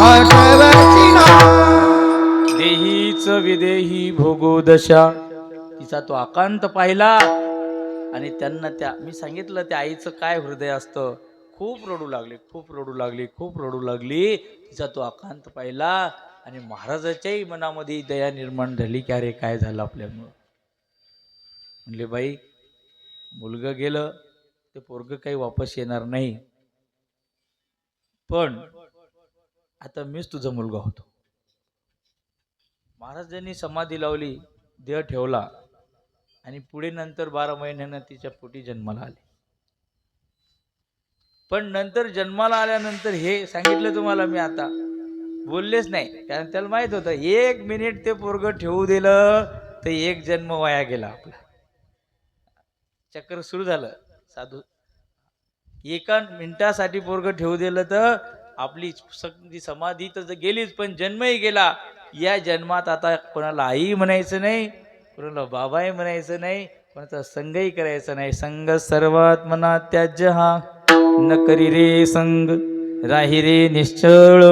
आठवती नाही. देहीच विदेही भोगो दशा. तिचा तो आकांत पाहिला आणि त्यांना मी सांगितलं त्या आईचं काय हृदय असतं. खूप रडू लागली, खूप रडू लागली, खूप रडू लागली. तिचा तो आकांत पाहिला आणि महाराजाच्याही मनामध्ये दया निर्माण झाली की अरे काय झालं आपल्यामुळं. म्हणले बाई, मुलगं गेलं ते पोरगं काही वापस येणार नाही, पण आता मीच तुझा मुलगा होतो. महाराजांनी समाधी लावली, देह ठेवला आणि पुढे नंतर 12 महिन्यांना तिच्या पोटी जन्माला आले. पण नंतर जन्माला आल्यानंतर हे सांगितलं तुम्हाला मी, आता बोललेच नाही, कारण त्याला माहित होतं 1 मिनिट ते पोरगं ठेवू दिलं तर 1 जन्म वाया गेला आपला. चक्र सुरू झालं. साधू 1 मिनिटासाठी पोरगं ठेवू दिलं तर आपली समाधी तर गेलीच, पण जन्मही गेला. या जन्मात आता कोणाला आई म्हणायचं नाही, कोणाला बाबाही म्हणायचं नाही, कोणाचा संगही करायचा नाही. संग सर्वात मना त्याज्य हा, न करी रे संग राही रे निश्चळ,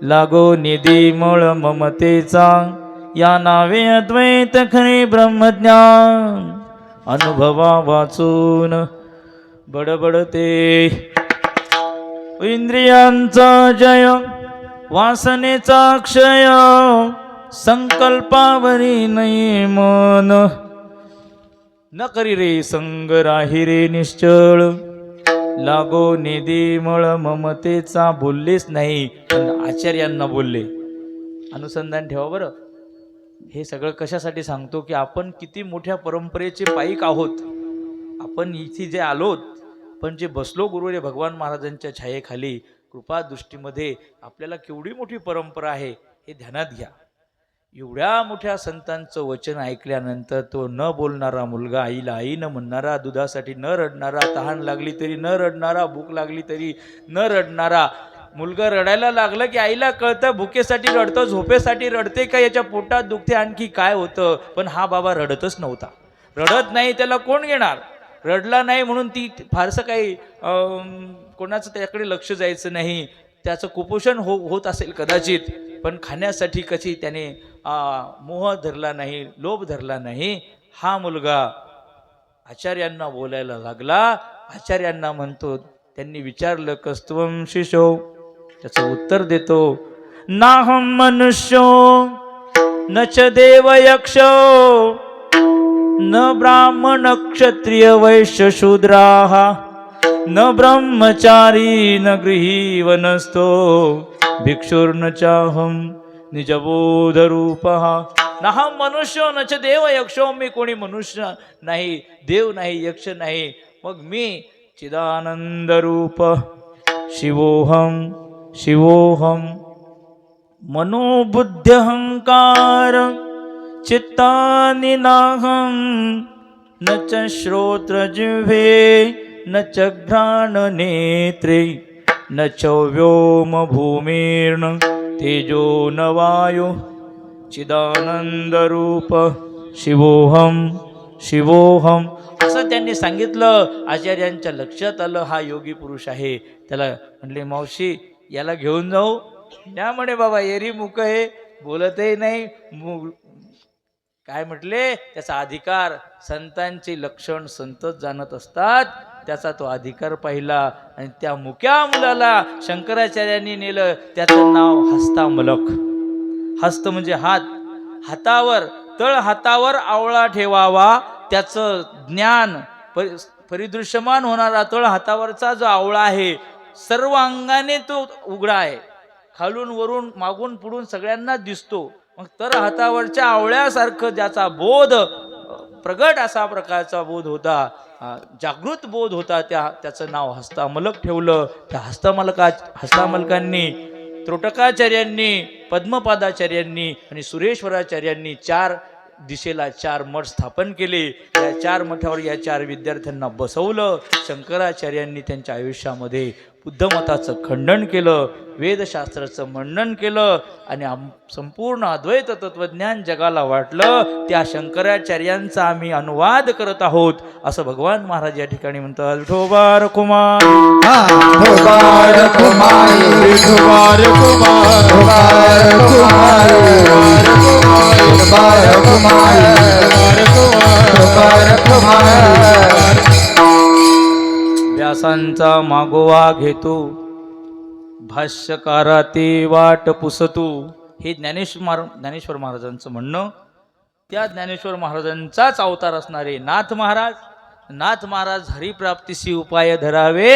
लागो निधी मळ ममतेचा, या नावे अद्वैत खरे ब्रह्मज्ञान, अनुभवा वाचून बडबडते. इंद्रियांचा जय वासनेचा क्षय, संकल्पावरी नाही मन, न करी रे संग राही रे निश्चळ, लागो निधी मळ ममतेचा. बोललेच नाही पण आचार्यांना बोलले. अनुसंधान ठेवा बरं. हे सगळं कशासाठी सांगतो की आपण किती मोठ्या परंपरेचे पाईक आहोत. आपण इथे जे आलोत, पण जे बसलो गुरुदेव भगवान महाराजांच्या छायेखाली कृपा दृष्टीमध्ये, आपल्याला केवढी मोठी परंपरा आहे हे ध्यानात घ्या. एवढ्या मोठ्या संतांचं वचन ऐकल्यानंतर तो न बोलणारा मुलगा, आईला आई न म्हणणारा, दुधासाठी न रडणारा, तहान लागली तरी न रडणारा, भूक लागली तरी न रडणारा मुलगा रडायला लागलं की आईला कळतं भुकेसाठी रडतं, झोपेसाठी रडते का, याच्या पोटात दुखते, आणखी काय होतं. पण हा बाबा रडतच नव्हता. रडत नाही त्याला कोण घेणार. रडला नाही म्हणून ती फारसं काही कोणाचं त्याकडे लक्ष जायचं नाही. त्याचं कुपोषण होत असेल कदाचित, पण खाण्यासाठी कशी त्याने मोह धरला नाही, लोभ धरला नाही. हा मुलगा आचार्यांना बोलायला लागला. आचार्यांना म्हणतो, त्यांनी विचारलं कस्त्वम शिशो, त्याचं उत्तर देतो, नाहम मनुष्यो न च देव यक्ष, न ब्राह्मण क्षत्रिय वैश्य शूद्राः, न ब्रह्मचारी न गृही वनस्थो, भिक्षुर्न चाहम निजबोध रूपः. नाहम मनुष्यो न च देव यक्षो, मी कोणी मनुष्य नाही, देव नाही, यक्ष नाही, मग मी चिदानंद रूप शिवोहम शिवोहम. मनोबुद्ध्यहंकार चित्तानि नाहं न च श्रोत्रजिह्वे न च घ्राणनेत्रे न च व्योम भूमिर्न तेजो न वायु चिदानंदरूप शिवोहम शिवोहम असं त्यांनी सांगितलं. आचार्यांच्या लक्षात आलं हा योगी पुरुष आहे. त्याला म्हणले मावशी याला घेऊन जाऊ. त्यामुळे बाबा एरी मुक आहे, बोलतही नाही. काय म्हटले त्याचा अधिकार, संतांचे लक्षण संतच जाणत असतात, त्याचा तो अधिकार पाहिला. आणि त्या मुक्या मुलाला शंकराचार्यांनी नेलं. त्याचं नाव हस्तामलक. हस्त म्हणजे हात. हातावर, तळ हातावर आवळा ठेवावा. त्याचं ज्ञान परिदृश्यमान होणारा तळ हातावरचा जो आवळा आहे, सर्व अंगाने तो उघडा आहे. खालून वरून मागून पुढून सगळ्यांना दिसतो. मग तर हातावरच्या आवळ्यासारखं ज्याचा बोध प्रगट असा प्रकारचा बोध होता, जागृत बोध होता, त्याचं नाव हस्तामलक ठेवलं. त्या हस्तामलकांनी त्रोटकाचार्यांनी, पद्मपादाचार्यांनी आणि सुरेश्वराचार्यांनी 4 दिशेला 4 मठ स्थापन केले. या 4 मठावर या 4 विद्यार्थ्यांना बसवलं. शंकराचार्यांनी त्यांच्या आयुष्यामध्ये बुद्धमताचं खंडन केलं, वेदशास्त्राचं मंडन केलं आणि संपूर्ण अद्वैत तत्वज्ञान जगाला वाटलं. त्या शंकराचार्यांचा आम्ही अनुवाद करत आहोत असं भगवान महाराज या ठिकाणी म्हणतात. विठोबा रखुमाई, विठोबा रखुमाई, विठोबा रखुमाई, विठोबा रखुमाई, विठोबा रखुमाई. व्यासांचा मागोवा घेतो, भाष्यकारा ते वाट पुसतो. हे ज्ञानेश्वर महाराजांचं म्हणणं. त्या ज्ञानेश्वर महाराजांचाच अवतार असणारे नाथ महाराज हरिप्राप्तीसी उपाय धरावे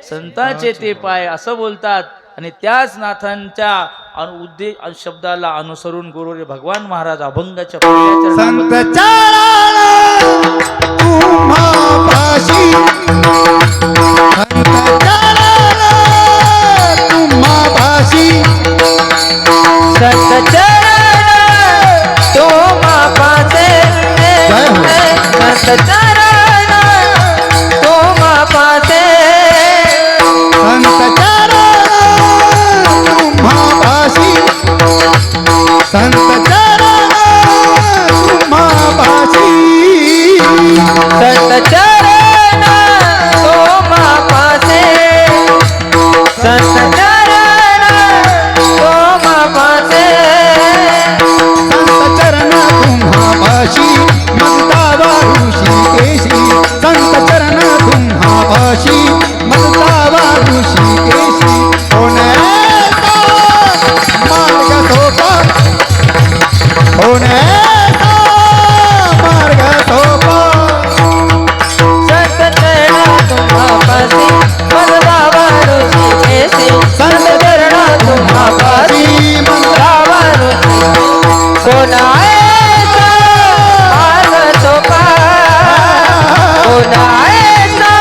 संतांचे ते पाय असं बोलतात. आणि त्याच नाथांच्या शब्दाला अनुसरून गुरुवर्य भगवान महाराज अभंगाच्या संत चरण तुम्हा पाशी, संत चरण तुम्हा पाशी, संत चरण तुम्हा पासे, संत चरण तुम्हा पासे, संत चरण तुम्हा पाशी, संत चरण तुम्हा पाशी, संत चरण तुम्हा पासे, संत चरण तुम्हा पासे, संत चरण तुम्हा पाशी ममता ऋषिकेशी, संत चरण तुम्हा पाशी ममता ऋषिकेशी. होण्याचा मार्ग सोपा, होण्याचा मार्ग सोपा, संत चरण तुम्हा पासे, ममता ऋषिकेशी, संत चरण तुम्हा पासी, ममता ऋषिकेशी. कोणाचा मार्ग सोपा, कोणाचा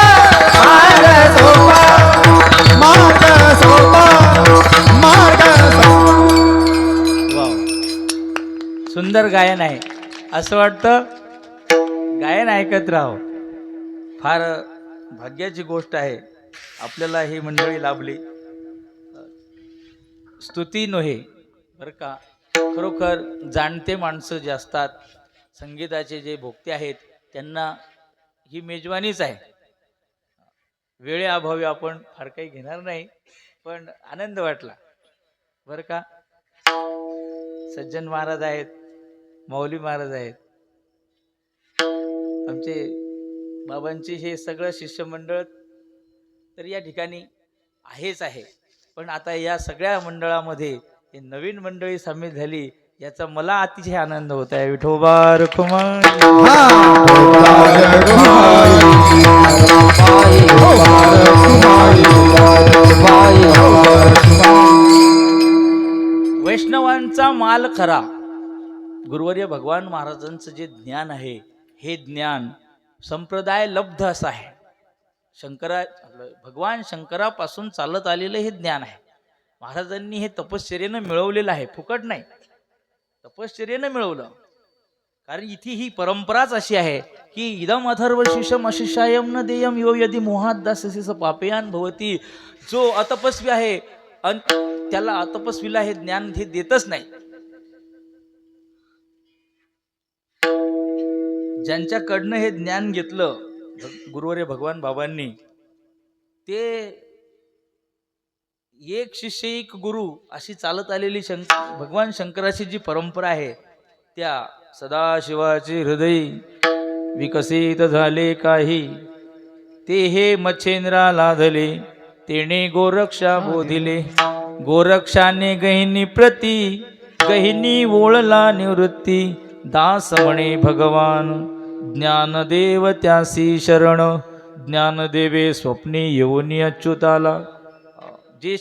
मार्ग सोपा, मार्ग सोपा, मार्ग सोपा. वाव, सुंदर गायन आहे. असं वाटतं गायन ऐकत राहावं. फार भाग्याची गोष्ट आहे आपल्याला ही मंडळी लाभली. स्तुती नव्हे बरं का, खरोखर जाणते माणसं जे असतात, संगीताचे जे भोक्ते आहेत, त्यांना ही मेजवानीच आहे. वेळेअभावी आपण फार काही घेणार नाही, पण आनंद वाटला बरं का. सज्जन महाराज आहेत, मौली महाराज आहेत, आमचे बाबांचे हे सगळं शिष्यमंडळ तर या ठिकाणी आहेच आहे. पण आता या सगळ्या मंडळामध्ये हे नवीन मंडळी सामील झाली, याचा मला अतिशय आनंद होत आहे. विठोबा रखुमाई. वैष्णवांचा माल खरा. गुरुवर्य भगवान महाराजांचं जे ज्ञान आहे, हे ज्ञान संप्रदाय लब्ध असं आहे. भगवान शंकरापासून चालत आलेलं हे ज्ञान आहे. महाराजांनी हे तपश्चर्येनं मिळवलेलं आहे, फुकट नाही, तपश्चर्येनं मिळवलं. कारण इथे ही परंपराच अशी आहे की इदम अथर्व शिषम अशिषायम न देयम यो यदि मोहात दाससीस पापयान भवती. जो अतपस्वी आहे त्याला अतपस्वीला हे ज्ञान हे देतच नाही. ज्यांच्याकडनं हे ज्ञान घेतलं गुरुवर्य भगवान बाबांनी, ते एक शिष्य एक गुरु अशी चालत आलेली भगवान शंकराची जी परंपरा आहे, त्या सदाशिवाचे हृदय विकसित झाले काही. ते हे मच्छेंद्रा लाधले तेने गोरक्षा बोधिले. गोरक्षाने गहिनी प्रती गहिनी ओळला निवृत्ती. दास म्हणे भगवान ज्ञानदेव त्यासी शरण. ज्ञानदेवे स्वप्नी येऊनी अच्युताला. जे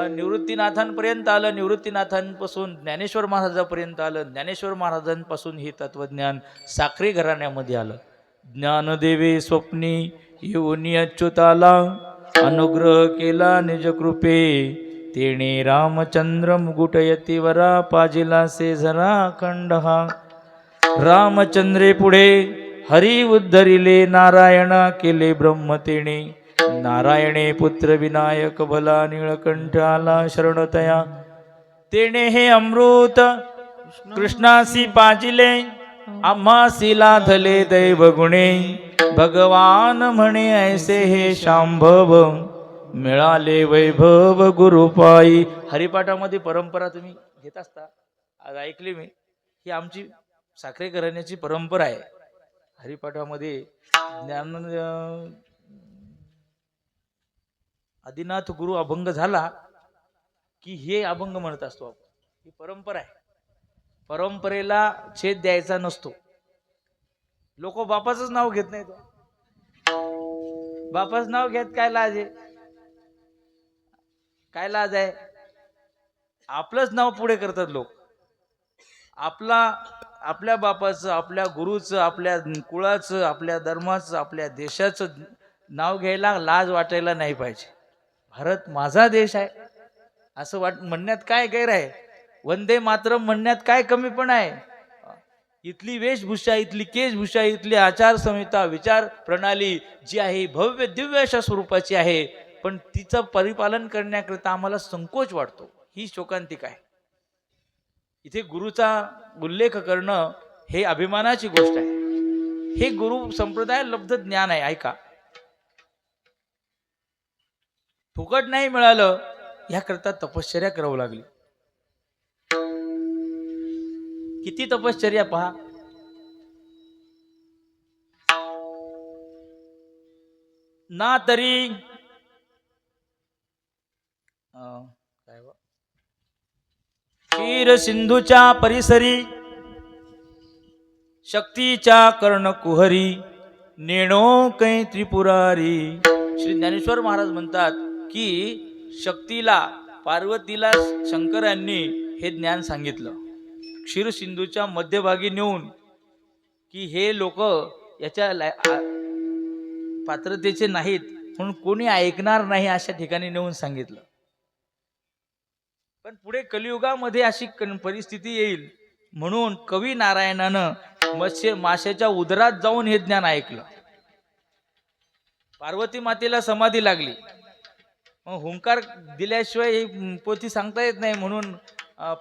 निवृत्तीनाथांपर्यंत आलं, निवृत्तीनाथांपासून ज्ञानेश्वर महाराजापर्यंत आलं, ज्ञानेश्वर महाराजांपासून हे तत्वज्ञान साखरे घराण्यामध्ये आलं. ज्ञानदेवे स्वप्नी येऊनी अच्युताला. अनुग्रह केला निज कृपे तेणे रामचंद्र मुकुटयती वरा. पाजिला से झरा खंड हा. रामचंद्रे पुढे हरी उद्धरिले. नारायणा केले ब्रह्म तेणे. नारायणे पुत्र विनायक भला. निळकंठ आला शरणतया. तेणे हे अमृत कृष्णासी पाजिले. आम्हासी लाधले दैव गुणे. भगवान म्हणे ऐसे हे शांभव. मिळाले वैभव गुरुपाई. हरिपाठामध्ये परंपरा तुम्ही घेत असता, आज ऐकली मी, ही आमची साखरे घराण्याची परंपरा आहे. हरिपाठामध्ये ज्ञान आदिनाथ गुरु अभंग झाला की हे अभंग म्हणत असतो आपण. ही परंपरा आहे. परंपरेला छेद द्यायचा नसतो. लोक बापाचंच नाव घेत नाहीत. बापाचं नाव घेत काय लाज आहे? काय लाज आहे? आपलंच नाव पुढे करतात लोक. आपल्या बापाचं, आपल्या गुरुचं, आपल्या कुळाचं, आपल्या धर्माचं, आपल्या देशाचं नाव घ्यायला लाज वाटायला नाही पाहिजे. भारत माझा देश आहे असं म्हणण्यात काय गैर आहे? वंदे मातरम म्हणण्यात काय कमी पण आहे? इथली वेशभूषा, इथली केशभूषा, इथली आचारसंहिता, विचार प्रणाली जी आहे भव्य दिव्य अशा स्वरूपाची आहे, पण तिचं परिपालन करण्याकरिता आम्हाला संकोच वाटतो. ही शोकांतिका आहे. इथे गुरुचा उल्लेख करणं हे अभिमानाची गोष्ट आहे. हे गुरु संप्रदाय लब्ध ज्ञान आहे. ऐका, फुकट नाही मिळालं. याकरता तपश्चर्या करावं लागली. किती तपश्चर्या पहा. ना तरी काय क्षीर सिंधूच्या परिसरी शक्तीच्या कर्णकुहरी नेणो कै त्रिपुरारी. श्री ज्ञानेश्वर महाराज म्हणतात की शक्तीला, पार्वतीला शंकरांनी हे ज्ञान सांगितलं क्षीर सिंधूच्या मध्यभागी नेऊन, की हे लोक याच्या पात्रतेचे नाहीत म्हणून कोणी ऐकणार नाही अशा ठिकाणी नेऊन सांगितलं. पण पुढे कलियुगामध्ये अशी परिस्थिती येईल म्हणून कवी नारायणानं माशाच्या उदरात जाऊन हे ज्ञान ऐकलं. पार्वती मातेला समाधी लागली, हुंकार दिल्याशिवाय ही पोथी सांगता येत नाही म्हणून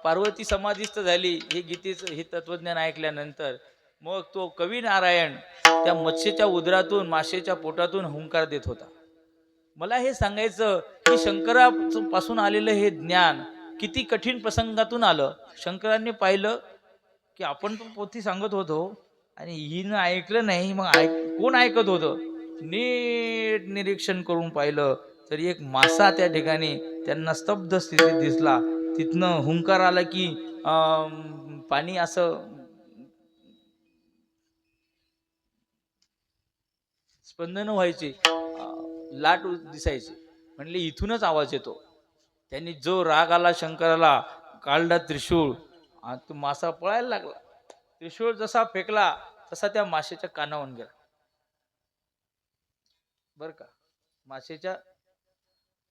पार्वती समाधीस्थ झाली. हे गीतेचं हे तत्वज्ञान ऐकल्यानंतर मग तो कवी नारायण त्या मत्स्याच्या उदरातून, माशेच्या पोटातून हुंकार देत होता. मला हे सांगायचं की शंकरापासून आलेलं हे ज्ञान किती कठीण प्रसंगातून आलं. शंकरांनी पाहिलं की आपण तो पोथी सांगत होतो आणि हिनं ऐकलं नाही. मग कोण ऐकत होतं? नीट निरीक्षण करून पाहिलं तर एक मासा त्या ठिकाणी त्यांना स्तब्ध स्थितीत दिसला. तिथनं हुंकार आला की पाणी असं स्पंदन व्हायची, लाट दिसायची. म्हणले इथूनच आवाज येतो. त्यांनी जो राग आला शंकराला, काढला त्रिशूळ, तो मासा पळायला लागला. त्रिशूळ जसा फेकला तसा त्या माशाच्या कानावून गेला. बर का, माशाच्या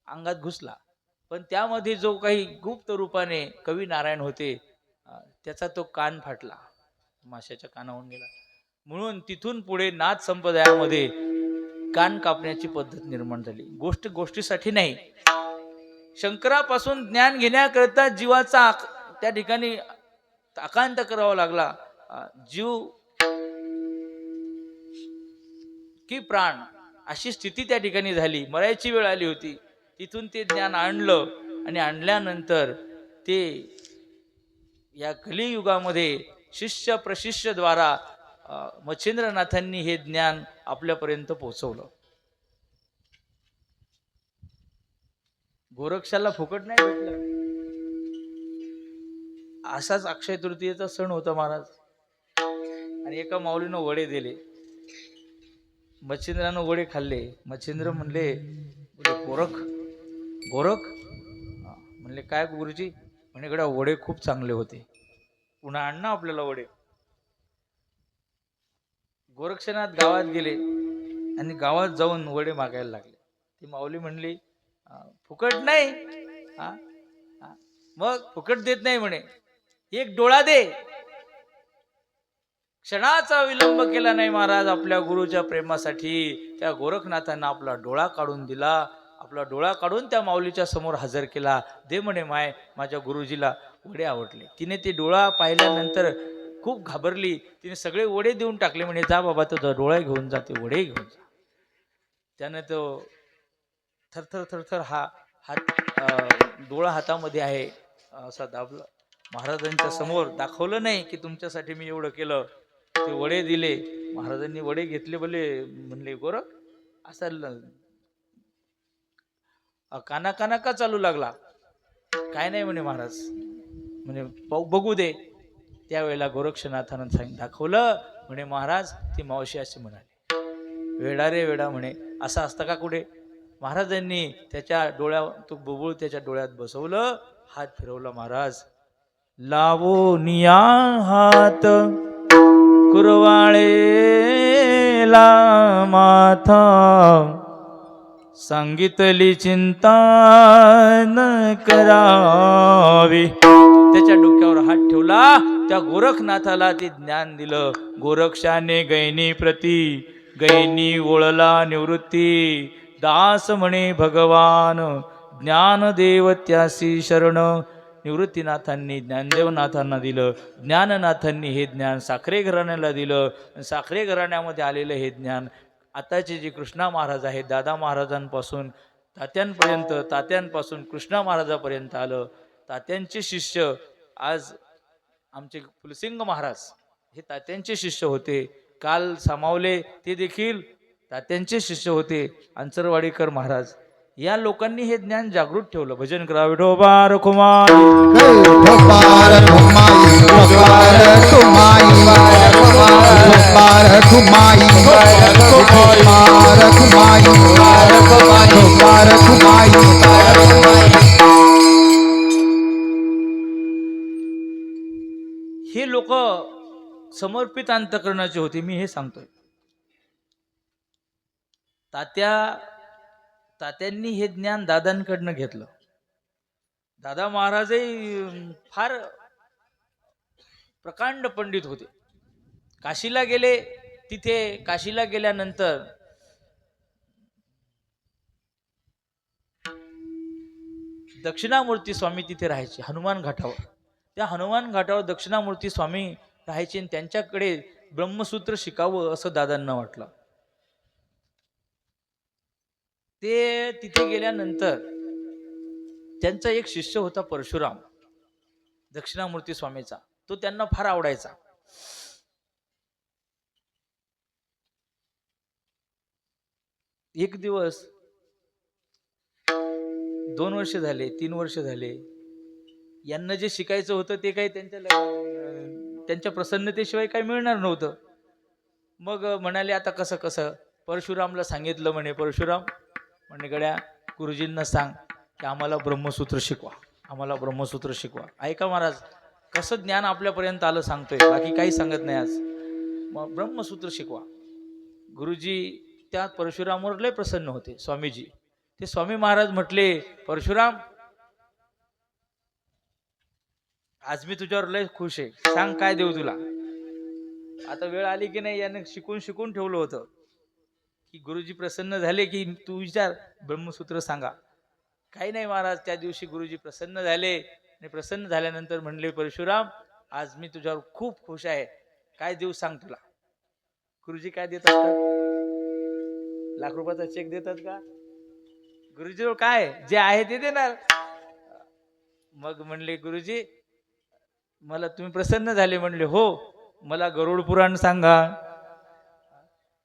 अंगात घुसला. पण त्यामध्ये जो काही गुप्त रूपाने कवी नारायण होते त्याचा तो कान फाटला. माशाच्या कानावून गेला. म्हणून तिथून पुढे नाथ संप्रदायामध्ये कान कापण्याची पद्धत निर्माण झाली. गोष्टीसाठी नाही, शंकरापासून ज्ञान घेण्याकरता जीवाचा त्या ठिकाणी आकांत करावा लागला. जीव की प्राण अशी स्थिती त्या ठिकाणी झाली. मरायची वेळ आली होती. तिथून ते ज्ञान आणलं आणि आणल्यानंतर ते या कलियुगामध्ये शिष्य प्रशिष्य द्वारा मच्छिंद्रनाथांनी हे ज्ञान आपल्यापर्यंत पोहोचवलं. गोरक्षाला फुकट नाही भेटलं. असाच अक्षय तृतीयेचा सण होता महाराज. आणि एका माऊलीनं वडे दिले. मच्छिंद्रानं वडे खाल्ले. मच्छिंद्र म्हणले गोरख म्हणले काय गुरुजी? म्हणे गड्या वडे खूप चांगले होते, पुन्हा आण ना आपल्याला वडे. गोरक्षनाथ गावात गेले आणि गावात जाऊन वडे मागायला लागले. ती माऊली म्हणली फुकट नाही. मग फुकट देत नाही म्हणे, एक डोळा दे. क्षणाचा विलंब केला नाही महाराज. आपल्या गुरुच्या प्रेमासाठी त्या गोरखनाथांना आपला डोळा काढून दिला. आपला डोळा काढून त्या माऊलीच्या समोर हजर केला. दे म्हणे माय, माझ्या गुरुजीला वडे आवडले. तिने ते डोळा पाहिल्यानंतर खूप घाबरली. तिने सगळे वडे देऊन टाकले. म्हणे जा बाबा, तो डोळा घेऊन जा, ते वडे घेऊन जा. त्याने तो थरथर थरथर हात डोळा हातामध्ये आहे असा दाबला. महाराजांच्या समोर दाखवलं नाही की तुमच्यासाठी मी एवढं केलं. ते वडे दिले. महाराजांनी वडे घेतले. बोले म्हणले गोरख असा काना का चालू लागला? काय नाही म्हणे महाराज. म्हणे बघू दे. त्यावेळेला गोरक्षनाथानं दाखवलं. म्हणे महाराज ती मावशी अशी म्हणाली, वेडा रे वेडा म्हणे, असं असतं का कुठे? महाराजांनी त्याच्या डोळ्यात तो बुबुळ त्याच्या डोळ्यात बसवलं. हात फिरवला महाराज. लावो निया हात कुरवाळेला माथा, सांगितली चिंता न करावी. त्याच्या डोक्यावर हात ठेवला. त्या गोरखनाथाला ते ज्ञान दिलं. गोरक्षाने गैनी प्रती गैनी ओळला निवृत्ती, दास म्हणे भगवान ज्ञानदेव त्यासी शरण. निवृत्तीनाथांनी ज्ञानदेवनाथांना दिलं. ज्ञाननाथांनी हे ज्ञान साखरे घराण्याला दिलं. साखरे घराण्यामध्ये आलेलं हे ज्ञान आताचे जे कृष्णा महाराज आहेत, दादा महाराजांपासून तात्यांपासून कृष्णा महाराजापर्यंत आलं. तात्यांचे शिष्य आज आमचे फुलसिंग महाराज हे तात्यांचे शिष्य होते. काल सामावले ते देखील तात्यांचे शिष्य होते. अंचरवाडीकर महाराज या लोकांनी हे ज्ञान जागृत ठेवलं. भजन करा विठोबा रखुमाई, विठोबा रखुमाई, विठोबा रखुमाई, विठोबा रखुमाई, विठोबा रखुमाई, विठोबा रखुमाई. हे लोक समर्पित अंतकरणाचे होते. मी हे सांगतोय. तात्यांनी हे ज्ञान दादांकडनं घेतलं. दादा महाराजही फार प्रकांड पंडित होते. काशीला गेले. तिथे काशीला गेल्यानंतर दक्षिणामूर्ती स्वामी तिथे राहायचे हनुमान घाटावर. त्या हनुमान घाटावर दक्षिणामूर्ती स्वामी राहायचे आणि त्यांच्याकडे ब्रह्मसूत्र शिकावं असं दादांना वाटलं. ते तिथे गेल्यानंतर त्यांचा एक शिष्य होता परशुराम, दक्षिणामूर्ती स्वामीचा. तो त्यांना फार आवडायचा. एक दिवस 2 वर्ष झाले, 3 वर्ष झाले, यांना जे शिकायचं होतं ते काही त्यांच्या प्रसन्नतेशिवाय काही मिळणार नव्हतं. मग म्हणाले आता कसं परशुरामला सांगितलं. म्हणे परशुराम म्हणे गड्या गुरुजींना सांग की आम्हाला ब्रह्मसूत्र शिकवा, आम्हाला ब्रह्मसूत्र शिकवा. ऐका महाराज, कसं ज्ञान आपल्यापर्यंत आलं सांगतोय, बाकी काही सांगत नाही आज. मग ब्रह्मसूत्र शिकवा. गुरुजी त्या परशुरामवर लय प्रसन्न होते स्वामीजी. ते स्वामी महाराज म्हटले परशुराम आज मी तुझ्यावर लय खुश आहे, सांग काय देऊ तुला. आता वेळ आली की नाही, यानं शिकून ठेवलं होतं की गुरुजी प्रसन्न झाले की तू विचार, ब्रह्मसूत्र सांगा. काही नाही महाराज, त्या दिवशी गुरुजी प्रसन्न झाले आणि प्रसन्न झाल्यानंतर म्हणले, परशुराम आज मी तुझ्यावर खूप खुश आहे, काय देऊ सांग तुला. गुरुजी काय देत असतात? लाख रुपयाचा चेक देतात का? गुरुजी काय जे आहे ते देणार. मग म्हणले, गुरुजी मला तुम्ही प्रसन्न झाले. म्हणले, हो, मला गरुड पुराण सांगा.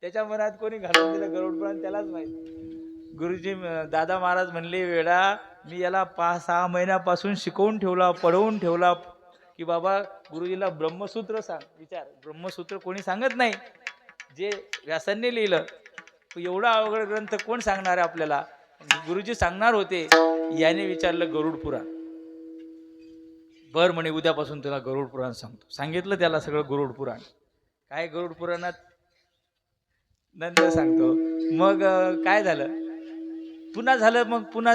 त्याच्या मनात कोणी घालून दिलं गरुड पुराण त्यालाच माहिती. गुरुजी दादा महाराज म्हणले, वेळा मी याला 5-6 महिन्यापासून शिकवून ठेवला, पढवून ठेवला की बाबा गुरुजीला ब्रह्मसूत्र सांग. विचार, ब्रह्मसूत्र कोणी सांगत नाही, जे व्यासांनी लिहिलं. एवढा अवघड ग्रंथ कोण सांगणार आहे आपल्याला. गुरुजी सांगणार होते. याने विचारलं गरुड पुराण. बर म्हणे, उद्यापासून तुला गरुड पुराण सांगतो. सांगितलं त्याला सगळं गरुड पुराण. काय गरुड पुराणात नंतर सांगतो. मग काय झालं, पुन्हा झालं. मग पुन्हा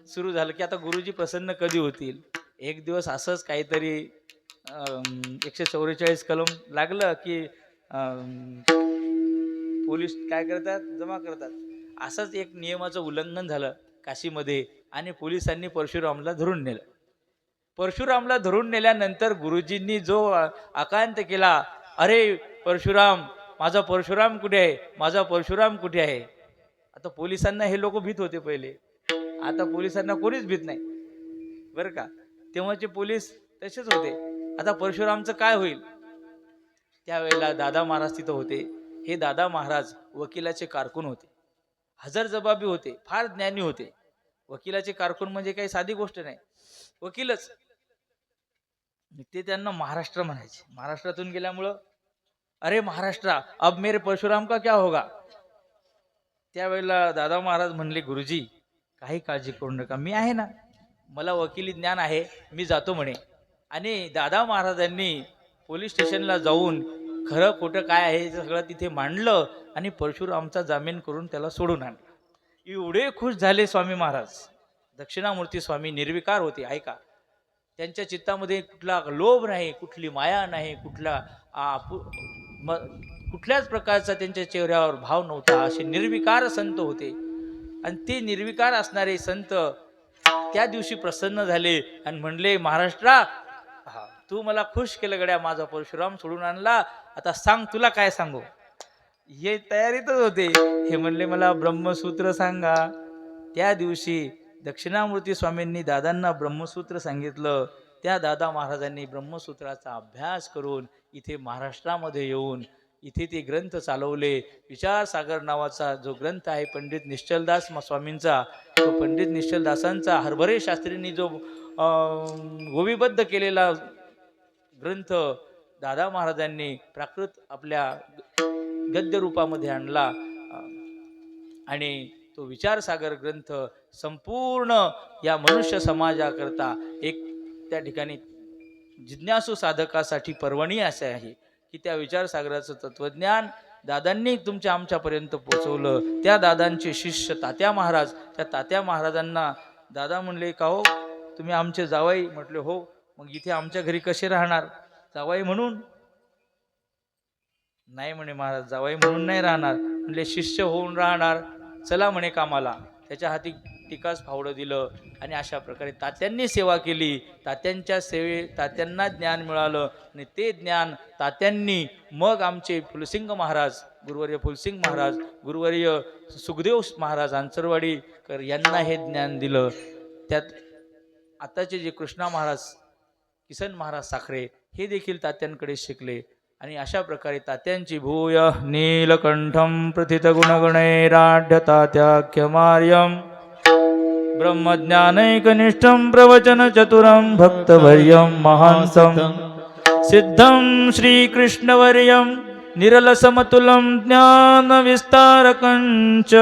सुरू झालं की आता गुरुजी प्रसन्न कधी होतील. एक दिवस असंच काहीतरी 144 कलम लागलं की पोलीस काय करतात, जमा करतात. असंच एक नियमाचं उल्लंघन झालं काशीमध्ये आणि पोलिसांनी परशुरामला धरून नेलं. परशुरामला धरून नेल्यानंतर गुरुजींनी जो आकांत केला, अरे परशुराम, माझा परशुराम कुठे आहे, माझा परशुराम कुठे आहे. आता पोलिसांना हे लोक भीत होते पहिले, आता पोलिसांना कोणीच भीत नाही बरं का. तेव्हाचे पोलीस तसेच होते. आता परशुरामचं काय होईल. त्यावेळेला दादा महाराज तिथं होते. हे दादा महाराज वकिलाचे कारकून होते, हजरजबाबी होते, फार ज्ञानी होते. वकिलाचे कारकून म्हणजे काही साधी गोष्ट नाही, वकीलच. ते त्यांना महाराष्ट्र म्हणायचे. महाराष्ट्रातून गेल्यामुळं, अरे महाराष्ट्र, अब मेरे परशुराम का क्या होगा. त्यावेळेला दादा महाराज म्हणले, गुरुजी काही काळजी करू नका, मी आहे ना, मला वकिली ज्ञान आहे, मी जातो म्हणे. आणि दादा महाराजांनी पोलीस स्टेशनला जाऊन खरं खोटं काय आहे हे सगळं तिथे मांडलं आणि परशुरामचा जामीन करून त्याला सोडून आणलं. एवढे खुश झाले स्वामी महाराज. दक्षिणामूर्ती स्वामी निर्विकार होते. ऐका, त्यांच्या चित्तामध्ये कुठला लोभ नाही, कुठली माया नाही, कुठल्याच प्रकारचा त्यांच्या चेहऱ्यावर भाव नव्हता. असे निर्विकार संत होते. आणि ते निर्विकार असणारे संत त्या दिवशी प्रसन्न झाले आणि म्हणले, महाराष्ट्रा, तू मला खुश केलं गड्या, माझा परशुराम सोडून आणला, आता सांग तुला काय सांगू. हे तयारीतच होते. हे म्हणले, मला ब्रह्मसूत्र सांगा. त्या दिवशी दक्षिणामूर्ती स्वामींनी दादांना ब्रह्मसूत्र सांगितलं. त्या दादा महाराजांनी ब्रह्मसूत्राचा अभ्यास करून इथे महाराष्ट्रामध्ये येऊन इथे ते ग्रंथ चालवले. विचारसागर नावाचा जो ग्रंथ आहे पंडित निश्चलदास स्वामींचा, तो पंडित निश्चलदासांचा हरभरे शास्त्रींनी जो गोविबद्ध केलेला ग्रंथ दादा महाराजांनी प्राकृत आपल्या गद्य रूपामध्ये आणला. आणि तो विचारसागर ग्रंथ संपूर्ण या मनुष्य समाजाकरता एक त्या ठिकाणी जिज्ञासू साधकासाठी पर्वणी असे आहे की त्या विचारसागराचं तत्वज्ञान दादांनी आमच्यापर्यंत पोहोचवलं. त्या दादांचे शिष्य तात्या महाराज, त्या तात्या महाराजांना दादा म्हणले, का हो तुम्ही आमचे जावाई. म्हटले, हो. मग इथे आमच्या घरी कसे राहणार, जावाई म्हणून. नाही म्हणे महाराज, जावाई म्हणून नाही राहणार. म्हणले, शिष्य होऊन राहणार. चला म्हणे कामाला. त्याच्या हाती टिकास फावडं दिलं आणि अशा प्रकारे तात्यांनी सेवा केली. तात्यांना ज्ञान मिळालं आणि ते ज्ञान तात्यांनी मग आमचे फुलसिंग महाराज, गुरुवर्य फुलसिंग महाराज, गुरुवर्य सुखदेव महाराज अंचरवाडीकर यांना हे ज्ञान दिलं. त्यात आताचे जे कृष्णा महाराज, किसन महाराज साखरे हे देखील तात्यांकडे शिकले. आणि अशा प्रकारे तात्यांची भूय नीलकंठम प्रथित गुणगणैराढ्य तात्याख्यमार्यम ब्रह्मज्ञानैकनिष्ठं प्रवचन चतुरं भक्तवर्यं महांतं सिद्धं श्रीकृष्णवर्यं निरलसमतुलं ज्ञानविस्तारकं च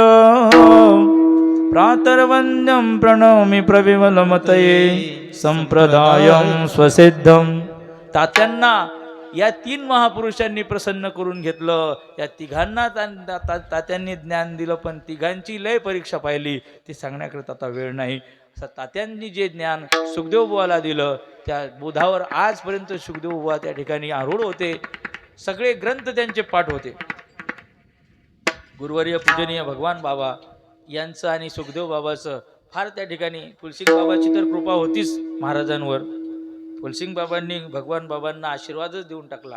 प्रातर्वन्द्यं प्रणौमि प्रविमलमतये संप्रदायं स्वसिद्धं. तात्यांना या 3 महापुरुषांनी प्रसन्न करून घेतलं. या तिघांना तात्यांनी ज्ञान दिलं, पण तिघांची लय परीक्षा पाहिली, ती सांगण्याकरता आता वेळ नाही. असं तात्यांनी जे ज्ञान सुखदेव बुवाला दिलं, त्या बोधावर आजपर्यंत सुखदेव बुवा त्या ठिकाणी आरूढ होते. सगळे ग्रंथ त्यांचे पाठ होते. गुरुवर्य पूजनीय भगवान बाबा यांचं आणि सुखदेव बाबाचं फार त्या ठिकाणी, फुलसिंग बाबाची तर कृपा होतीच महाराजांवर. फुलसिंग बाबांनी भगवान बाबांना आशीर्वादच देऊन टाकला.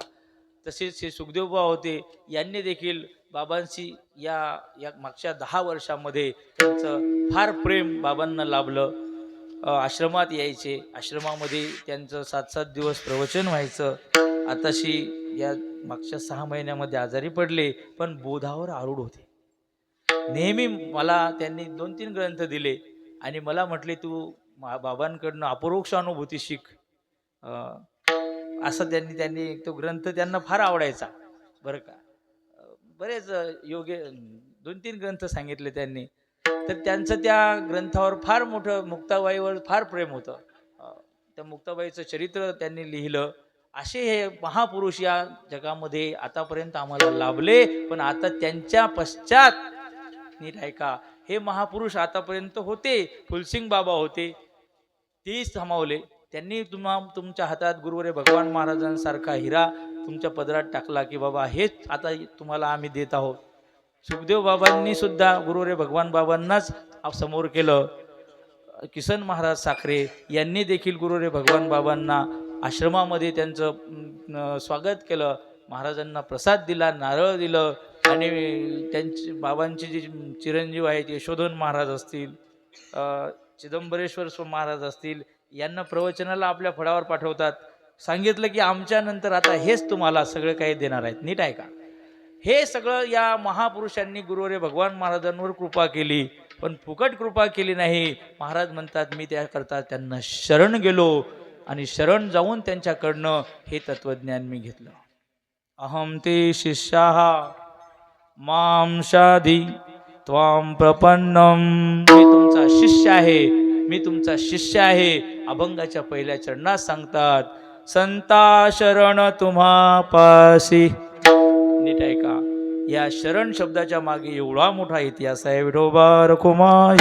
तसेच हे सुखदेव बाबा होते, यांनी देखील बाबांशी या मागच्या 10 वर्षामध्ये त्यांचं फार प्रेम बाबांना लाभलं. आश्रमात यायचे, आश्रमामध्ये त्यांचं 7-7 दिवस प्रवचन व्हायचं. आताशी या मागच्या 6 महिन्यामध्ये आजारी पडले, पण बोधावर आरूढ होते. नेहमी मला त्यांनी 2-3 ग्रंथ दिले आणि मला म्हटले, तू बाबांकडनं अपरोक्ष अनुभूती शिक. असं त्यांनी तो ग्रंथ त्यांना फार आवडायचा बरं का. बरेच योग्य 2-3 ग्रंथ सांगितले त्यांनी. तर त्यांचं त्या ग्रंथावर फार मोठं, मुक्ताबाईवर फार प्रेम होतं. त्या मुक्ताबाईचं चरित्र त्यांनी लिहिलं. असे हे महापुरुष या जगामध्ये आतापर्यंत आम्हाला लाभले, पण आता त्यांच्या पश्चात नीट ऐका, हे महापुरुष आतापर्यंत होते. फुलसिंग बाबा होते, तेच थांबवले. त्यांनी तुमच्या हातात गुरुवर्य भगवान महाराजांसारखा हिरा तुमच्या पदरात टाकला की बाबा हेच आता तुम्हाला आम्ही देत आहोत. सुखदेव बाबांनी सुद्धा गुरुवर्य भगवान बाबांनाच समोर केलं. किसन महाराज साखरे यांनी देखील गुरुवर्य भगवान बाबांना आश्रमामध्ये त्यांचं स्वागत केलं. महाराजांना प्रसाद दिला, नारळ दिलं. आणि त्यांची बाबांचे जे चिरंजीव आहेत, यशोधन महाराज असतील, चिदंबरेश्वर महाराज असतील, यांना प्रवचनाला आपल्या फळावर पाठवतात. सांगितलं की आमच्या नंतर आता हेच तुम्हाला सगळं काही देणार आहेत. नीट आहे का. हे सगळं या महापुरुषांनी गुरुवर्य भगवान महाराजांवर कृपा केली, पण फुकट कृपा केली नाही. महाराज म्हणतात, मी त्याकरता त्यांना शरण गेलो आणि शरण जाऊन त्यांच्याकडनं हे तत्वज्ञान मी घेतलं. अहम ते शिष्याः मां शाधी त्वां प्रपन्नम. मी तुमचा शिष्य आहे, मी तुमचा शिष्य आहे. अभंगाच्या पहिल्या चरणात सांगतात, संता शरण तुम्हा पासी. नीट आहे का. या शरण शब्दाच्या मागे एवढा मोठा इतिहास आहे. विठोबा रखुमाई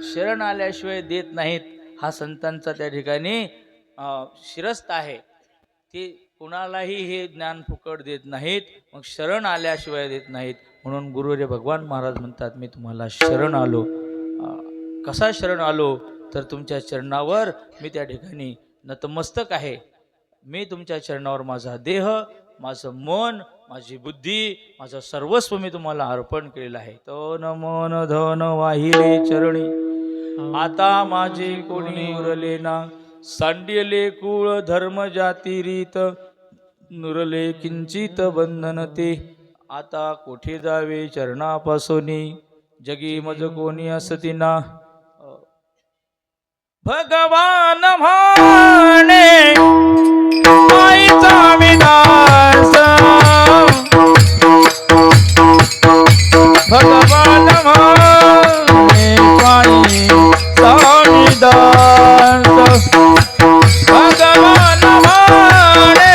शरण आल्याशिवाय देत नाहीत. हा संतांचा त्या ठिकाणी शिरस्त आहे. ते कुणालाही हे ज्ञान फुकट देत नाहीत, मग शरण आल्याशिवाय देत नाहीत. म्हणून गुरुवर्य भगवान महाराज म्हणतात, मी तुम्हाला शरण आलो. कसा शरण आलो तर तुमच्या चरणावर मी त्या ठिकाणी नतमस्तक आहे. मी तुमच्या चरणावर माझा देह, माझं मन, माझी बुद्धी, माझं सर्वस्व मी तुम्हाला अर्पण केलेलं आहे. तन मन धन वाहिले चरणी, आता माझे कोणी उरले ना. सांडिले कुळ धर्म जाती रीत, नुरले किंचित बंधन ते. आता कोठे जावे चरणापासोनी, जगी मज कोणी असती ना. भगवान म्हणे आईचा विदास, भगवान म्हणे आईचा विदास. भगवान म्हणे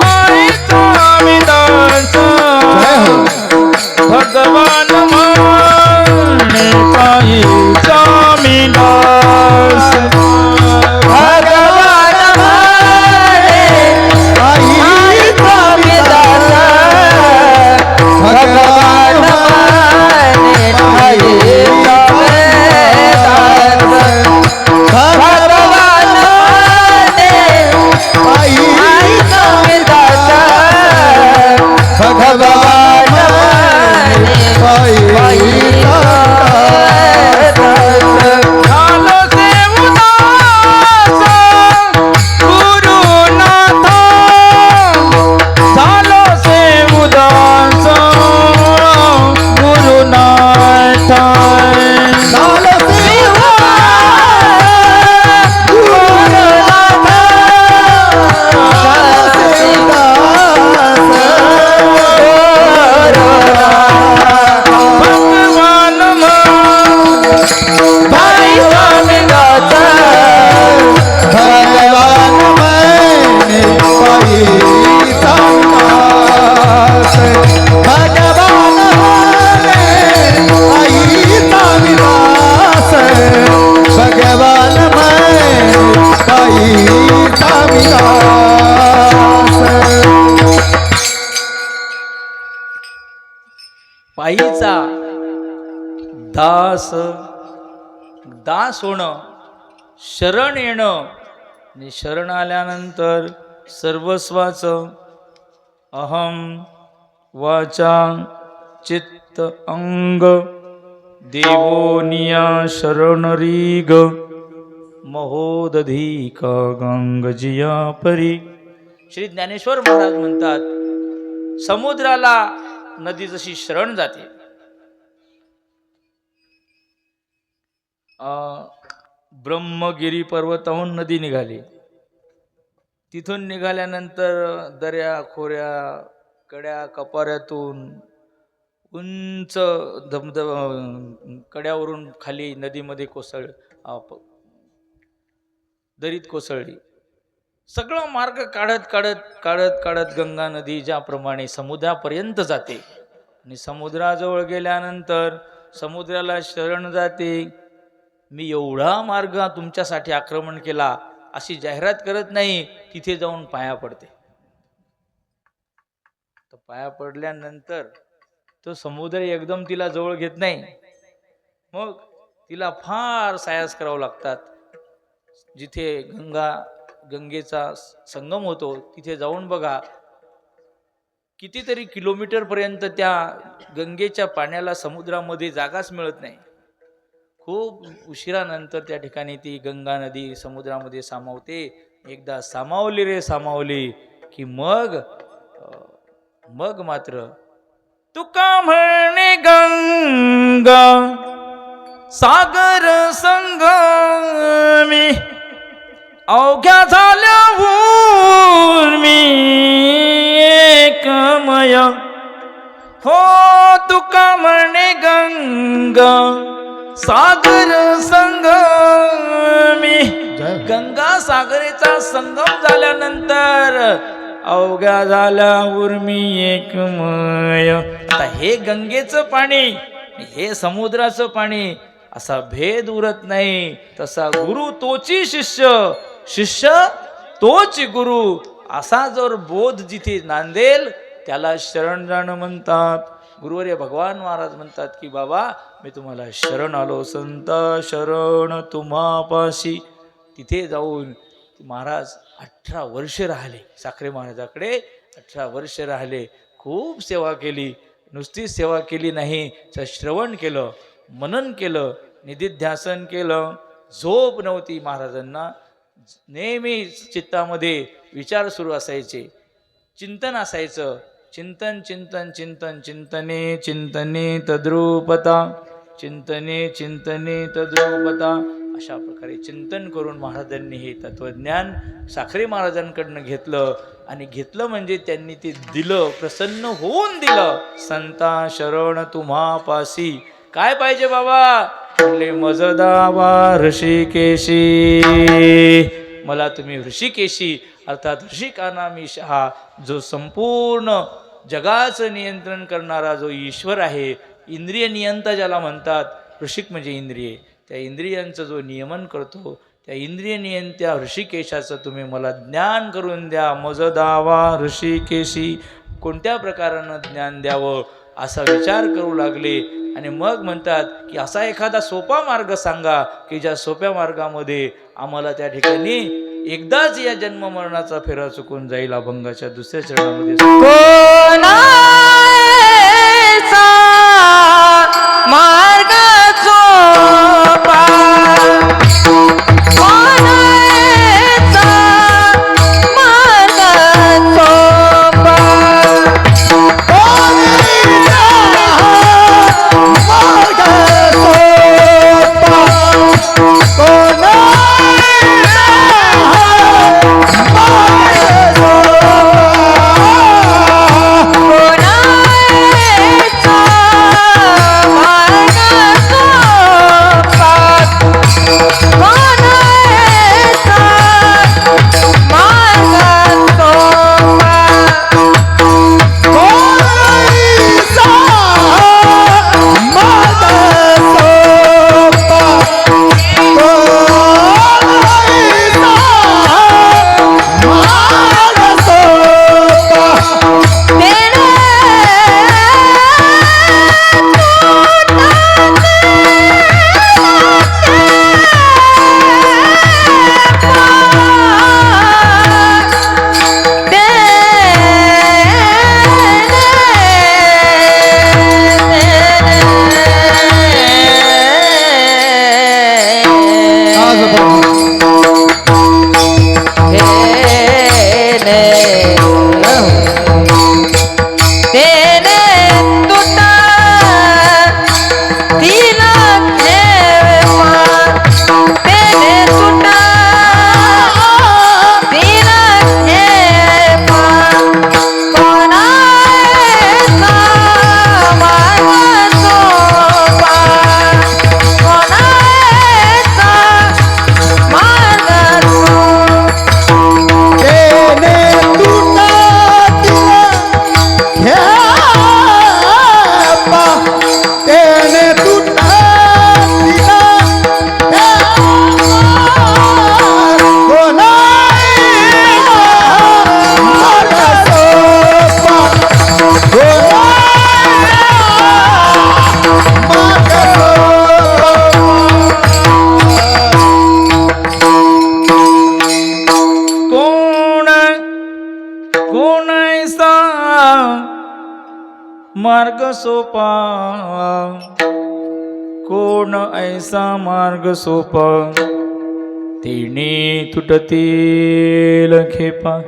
आईचा विदास, भगवान म्हणे आईचा विदास. भगवान म्हणे आईचा विदास, भगवान व्हायचा दास. दास होणं, शरण येणं आणि शरण आल्यानंतर सर्वस्वाचं अहम वाचा चित्त अंग देवोनिया शरणरीग महोदधिका गंगजिया परी. श्री ज्ञानेश्वर महाराज म्हणतात समुद्राला नदी जशी शरण जाते, ब्रह्मगिरी पर्वताहून नदी निघाली. तिथून निघाल्यानंतर दऱ्या खोऱ्या कड्या कपाऱ्यातून उंच कड्यावरून खाली नदीमध्ये दरीत कोसळली. सगळं मार्ग काढत काढत काढत काढत गंगा नदी ज्याप्रमाणे समुद्रापर्यंत जाते आणि समुद्राजवळ गेल्यानंतर समुद्राला शरण जाते. मी एवढा मार्ग तुमच्यासाठी आक्रमण केला अशी जाहिरात करत नाही, तिथे जाऊन पाया पडते. तर पाया पडल्यानंतर तो समुद्र एकदम तिला जवळ घेत नाही, मग तिला फार सायास करावं लागतात. जिथे गंगेचा संगम होतो तिथे जाऊन बघा, कितीतरी किलोमीटर पर्यंत त्या गंगेच्या पाण्याला समुद्रामध्ये जागाच मिळत नाही. खूप उशिरानंतर त्या ठिकाणी ती गंगा नदी समुद्रामध्ये सामावते. एकदा सामावली रे सामावली की मग मात्र तुका म्हणे गंगा सागर संगमी अवघ्या झाल्यावर मी एकमय. हो तुका म्हणे गंगा सागर संगमी, गंगा सागरेचा संगम झाल्यानंतर अवघ्या झाल्यावर मी एकमय. आता हे गंगेचं पाणी, हे समुद्राचं पाणी असा भेद उरत नाही. तसा गुरु तोची शिष्य, शिष्य तोच गुरु असा जर बोध जिथे नांदेल त्याला शरण जाणं म्हणतात. गुरुवर्य भगवान महाराज म्हणतात की बाबा मी तुम्हाला शरण आलो, संत शरण तुम्हापाशी. तिथे जाऊन महाराज 18 वर्ष राहिले. साखरे महाराजाकडे 18 वर्ष राहिले. खूप सेवा केली. नुसती सेवा केली नाही तर श्रवण केलं, मनन केलं, निधिध्यासन केलं. झोप नव्हती महाराजांना. नेहमी चित्तामध्ये विचार सुरू असायचे, चिंतन असायचं. चिंतन चिंतन चिंतन चिंतने चिंतने तद्रूपता, चिंतने चिंतने तद्रूपता. अशा प्रकारे चिंतन करून महाराजांनी हे तत्वज्ञान साखरे महाराजांकडनं घेतलं. आणि घेतलं म्हणजे त्यांनी ते दिलं, प्रसन्न होऊन दिलं. संता शरण तुम्हापासी. काय पाहिजे बाबा? म्हणले मजदावा ऋषिकेशी, मला तुम्ही ऋषिकेशी अर्थात ऋषिकानामी शहा, जो संपूर्ण जगाचं नियंत्रण करणारा जो ईश्वर आहे, इंद्रिय नियंता ज्याला म्हणतात, ऋषिक म्हणजे इंद्रिये, त्या इंद्रियांचं जो नियमन करतो त्या इंद्रिय नियंत्या ऋषिकेशाचं तुम्ही मला ज्ञान करून द्या. मजदावा ऋषिकेशी. कोणत्या प्रकारानं ज्ञान द्यावं असा विचार करू लागले. आणि मग म्हणतात की असा एखादा सोपा मार्ग सांगा की ज्या सोप्या मार्गामध्ये आम्हाला त्या ठिकाणी एकदाच या जन्म मरणाचा फेरा चुकून जाईल. अभंगाच्या दुसऱ्या चरणामध्ये कोणाचा मार्ग सोपा, कोणाचा मार्ग सोपा, कोणाचा मार्ग सोपा, कोणाचा सोपा कोण ऐसा मार्ग सोपा तिने तुटतील खेपा.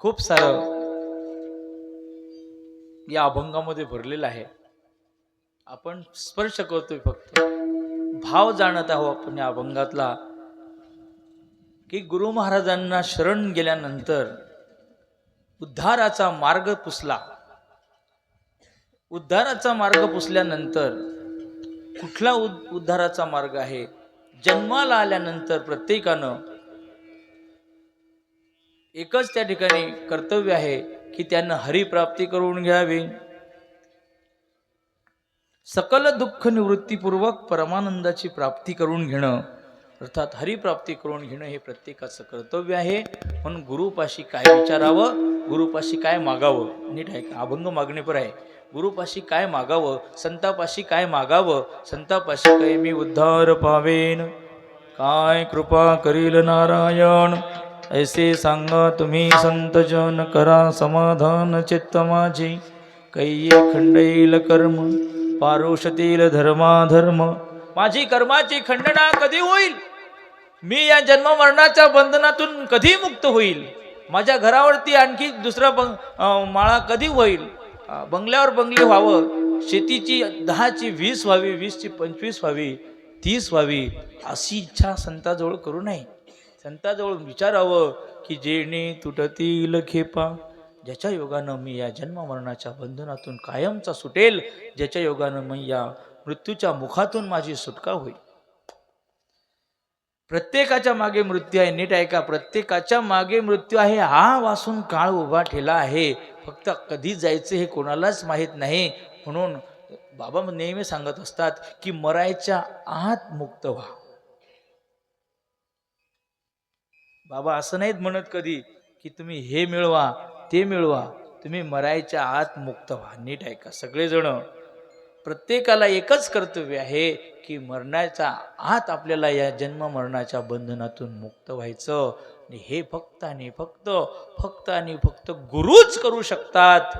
खूप सारं या अभंगामध्ये भरलेलं आहे. आपण स्पर्श करतोय, फक्त भाव जाणत आहोत आपण या अभंगातला, की गुरु महाराजांना शरण गेल्यानंतर उद्धाराचा मार्ग पुसला. उद्धाराचा मार्ग पुसल्यानंतर कुठला उद्धाराचा मार्ग आहे? जन्माला आल्यानंतर प्रत्येकानं एकच त्या ठिकाणी कर्तव्य आहे की त्यानं हरिप्राप्ती करून घ्यावी. सकल दुःख निवृत्तीपूर्वक परमानंदाची प्राप्ती करून घेणं, अर्थात हरिप्राप्ती करून घेणं हे प्रत्येकाचं कर्तव्य आहे. म्हणून गुरुपाशी काय विचारावं, गुरुपाशी काय मागावं, नीट आहे का? अभंग मागणीपर आहे. गुरुपाशी काय मागावं, संतापाशी काय मागावं, संतापाशी काय मी उद्धार पावेन, काय कृपा करील नारायण, ऐसे सांगा तुम्ही संतजन, करा समाधान चित्त माझे, कैये खंडैल कर्म पारुषतील धर्माधर्म. माझी कर्माची खंडना कधी होईल? मी या जन्म मरणाच्या बंधनातून कधी मुक्त होईल? माझ्या घरावरती आणखी दुसरा माळा कधी होईल? बंगल्यावर बंगले व्हावं, शेतीची 10ची 20 व्हावी, 20ची 25 व्हावी, 30 व्हावी, अशी इच्छा संताजवळ करू नये. संताजवळ विचारावं की जेणे तुटतील खेपा, ज्याच्या योगानं मी या जन्म मरणाच्या बंधनातून कायमचा सुटेल, ज्याच्या योगानं मी या मृत्यूच्या मुखातून माझी सुटका होईल. प्रत्येकाच्या मागे मृत्यू आहे, नीट ऐका, प्रत्येकाच्या मागे मृत्यू आहे. हा वासून काळ उभा ठेला आहे, फक्त कधी जायचं हे कोणालाच माहीत नाही. म्हणून बाबा नेहमी सांगत असतात की मरायच्या आत मुक्त व्हा. बाबा असं नाहीत म्हणत कधी की तुम्ही हे मिळवा ते मिळवा, तुम्ही मरायच्या आत मुक्त व्हा. नीट ऐका सगळेजण, प्रत्येकाला एकच कर्तव्य आहे की मरणाच्या आत आपल्याला या जन्म मरणाच्या बंधनातून मुक्त व्हायचं. हे फक्त आणि फक्त गुरुच करू शकतात.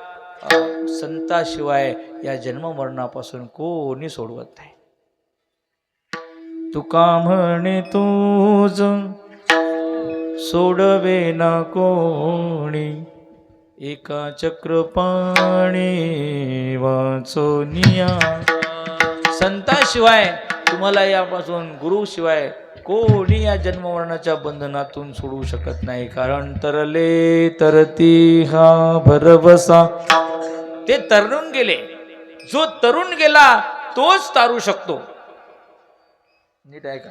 संताशिवाय या जन्म मरणापासून कोणी सोडवत नाही. तुका म्हणे तूज सोडवे ना कोणी, एका चक्रपाणी वाचोनिया. संताशिवाय तुम्हाला यापासून, गुरुशिवाय कोणी या जन्ममरणाच्या बंधनातून सोडवू शकत नाही. कारण तरले तरती हा भरवसा. ते तरुण गेले, जो तरुण गेला तोच तारू शकतो. नीट आहे का?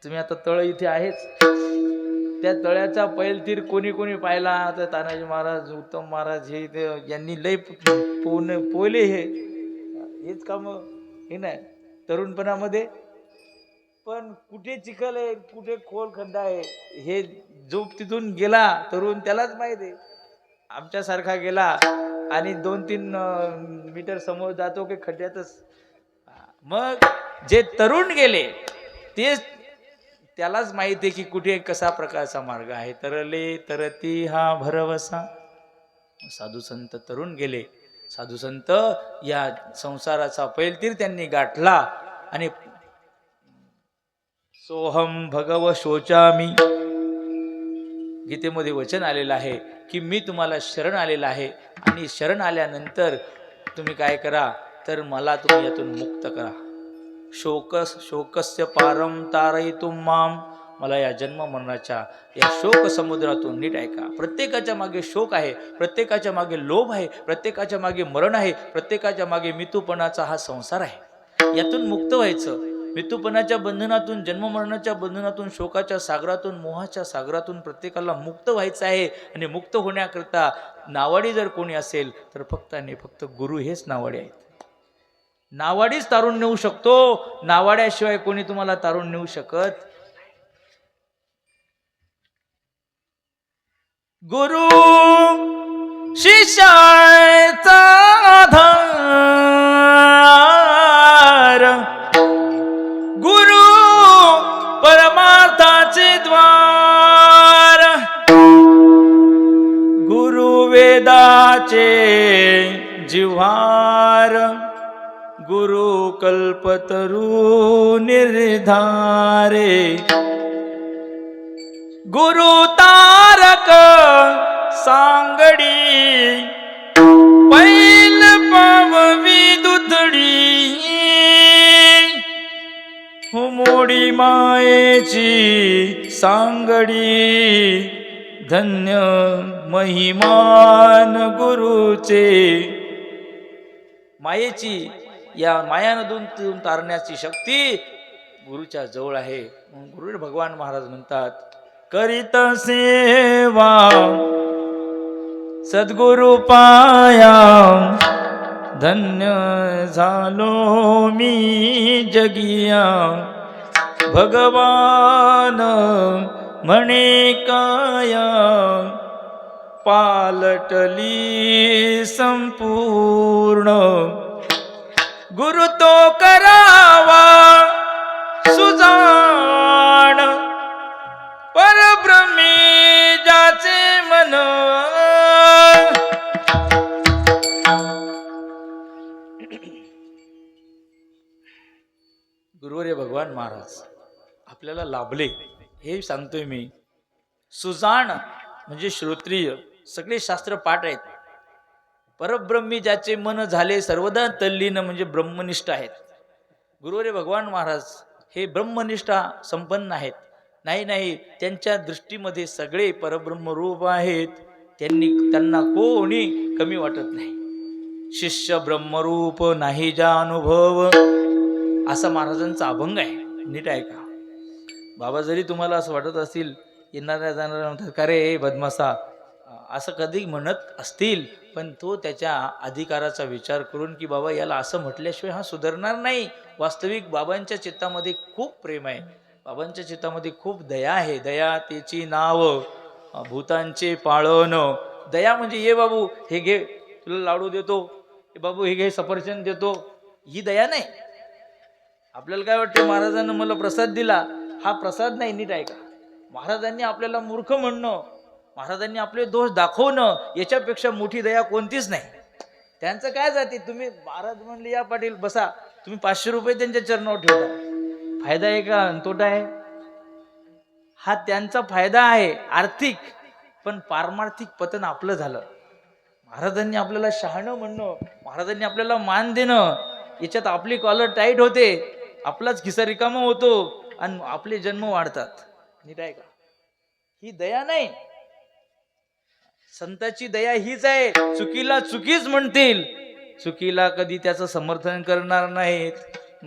तुम्ही आता तळ इथे आहेच, त्या तळ्याचा पैलतीर कोणी कोणी पाहिला तर तानाजी महाराज, उत्तम महाराज, हे यांनी लय पोले हेच काम हे नाही तरुणपणामध्ये. पण कुठे चिखल आहे, कुठे खोल खड्डा आहे, हे जो तिथून गेला तरुण त्यालाच माहित आहे. आमच्यासारखा गेला आणि 2-3 मीटर समोर जातो की खड्ड्यातच. मग जे तरुण गेले तेच त्यालाच माहिती आहे की कुठे कसा प्रकारचा मार्ग आहे. तरले तरती हा भरवसा. साधू संत तरुण गेले, साधू संत या संसाराचा पैलतीर त्यांनी गाठला आणि सोहम भगव शोचामी, गीतेमध्ये वचन आलेलं आहे की मी तुम्हाला शरण आलेला आहे आणि शरण आल्यानंतर तुम्ही काय करा तर मला तुम्ही यातून मुक्त करा. शोकस्य पारम तारयितुम माम, मला या जन्म मरणाच्या या शोक समुद्रातून. नीट ऐका, प्रत्येकाच्या मागे शोक आहे, प्रत्येकाच्या मागे लोभ आहे, प्रत्येकाच्या मागे मरण आहे, प्रत्येकाच्या मागे मृत्यूपणाचा हा संसार आहे. यातून मुक्त व्हायचं. मृत्यूपणाच्या बंधनातून, जन्म मरणाच्या बंधनातून, शोकाच्या सागरातून, मोहाच्या सागरातून प्रत्येकाला मुक्त व्हायचं आहे. आणि मुक्त होण्याकरता नावाडी जर कोणी असेल तर फक्त आणि फक्त गुरु हेच नावाडी आहेत. नावाडीच तारून नेऊ शकतो, नावाड्याशिवाय कोणी तुम्हाला तारून नेऊ शकत. गुरु शिष्याचा आधार, गुरु परमार्थाचे द्वार, जिव्हार गुरु कल्पतरू निर्धारे गुरु तारक सांगडी पैल पाववी दुधडी मोडी मायेची सांगडी धन्य महिमान गुरुचे मायेची या मायानदून तारण्याची शक्ती गुरुच्या जवळ आहे. गुरु भगवान महाराज म्हणतात करीत सेवा सद्गुरु पाया धन्य झालो मी जगिया भगवान म्हणे काया पालटली संपूर्ण गुरु तो करावा सुजाण परब्रह्मी ज्याचे मन गुरुवर्य भगवान महाराज आपल्याला लाभले हे सांगतोय मी. सुजाण म्हणजे श्रोत्रिय सगळे शास्त्र पाठ आहेत. परब्रह्मी ज्याचे मन झाले सर्वदा तल्लीन म्हणजे ब्रह्मनिष्ठ आहेत. गुरुवर्य भगवान महाराज हे ब्रह्मनिष्ठा संपन्न आहेत. नाही त्यांच्या दृष्टीमध्ये सगळे परब्रह्मरूप आहेत. त्यांना कोणी कमी वाटत नाही. शिष्य ब्रह्मरूप नाही जा अनुभव असा महाराजांचा अभंग आहे. नीट ऐका. बाबा जरी तुम्हाला असं वाटत असतील येणाऱ्या जाणाऱ्या म्हणतात का रे बदमासा असं कधी म्हणत असतील, पण तो त्याच्या अधिकाराचा विचार करून की बाबा याला असं म्हटल्याशिवाय हा सुधारणार नाही. वास्तविक बाबांच्या चित्तामध्ये खूप प्रेम आहे. बाबांच्या चित्तामध्ये खूप दया आहे. दया त्याची नाव भूतांचे पाळण. दया म्हणजे ये बाबू हे घे तुला लाडू देतो, बाबू हे घे सफरचंद देतो, ही दया नाही. आपल्याला काय वाटतं महाराजांनी मला प्रसाद दिला, हा प्रसाद नाही. नीट ऐका. महाराजांनी आपल्याला मूर्ख म्हणणं, महाराजांनी आपले दोष दाखवणं याच्यापेक्षा मोठी दया कोणतीच नाही. त्यांचं काय जाते. तुम्ही महाराज म्हणले या पाटील बसा, तुम्ही 500 रुपये त्यांच्या चरणावर ठेवता, फायदा आहे का तोटा आहे? हा त्यांचा फायदा आहे आर्थिक, पण पारमार्थिक पतन आपलं झालं. महाराजांनी आपल्याला शहाणं म्हणणं, महाराजांनी आपल्याला मान देणं याच्यात आपली कॉलर टाईट होते, आपलाच खिसा रिकामा होतो आणि आपले जन्म वाढतात. नीट आहे का. ही दया नाही. संताची दया हीच आहे, चुकीला चुकीच म्हणतील, चुकीला कधी त्याचं समर्थन करणार नाहीत.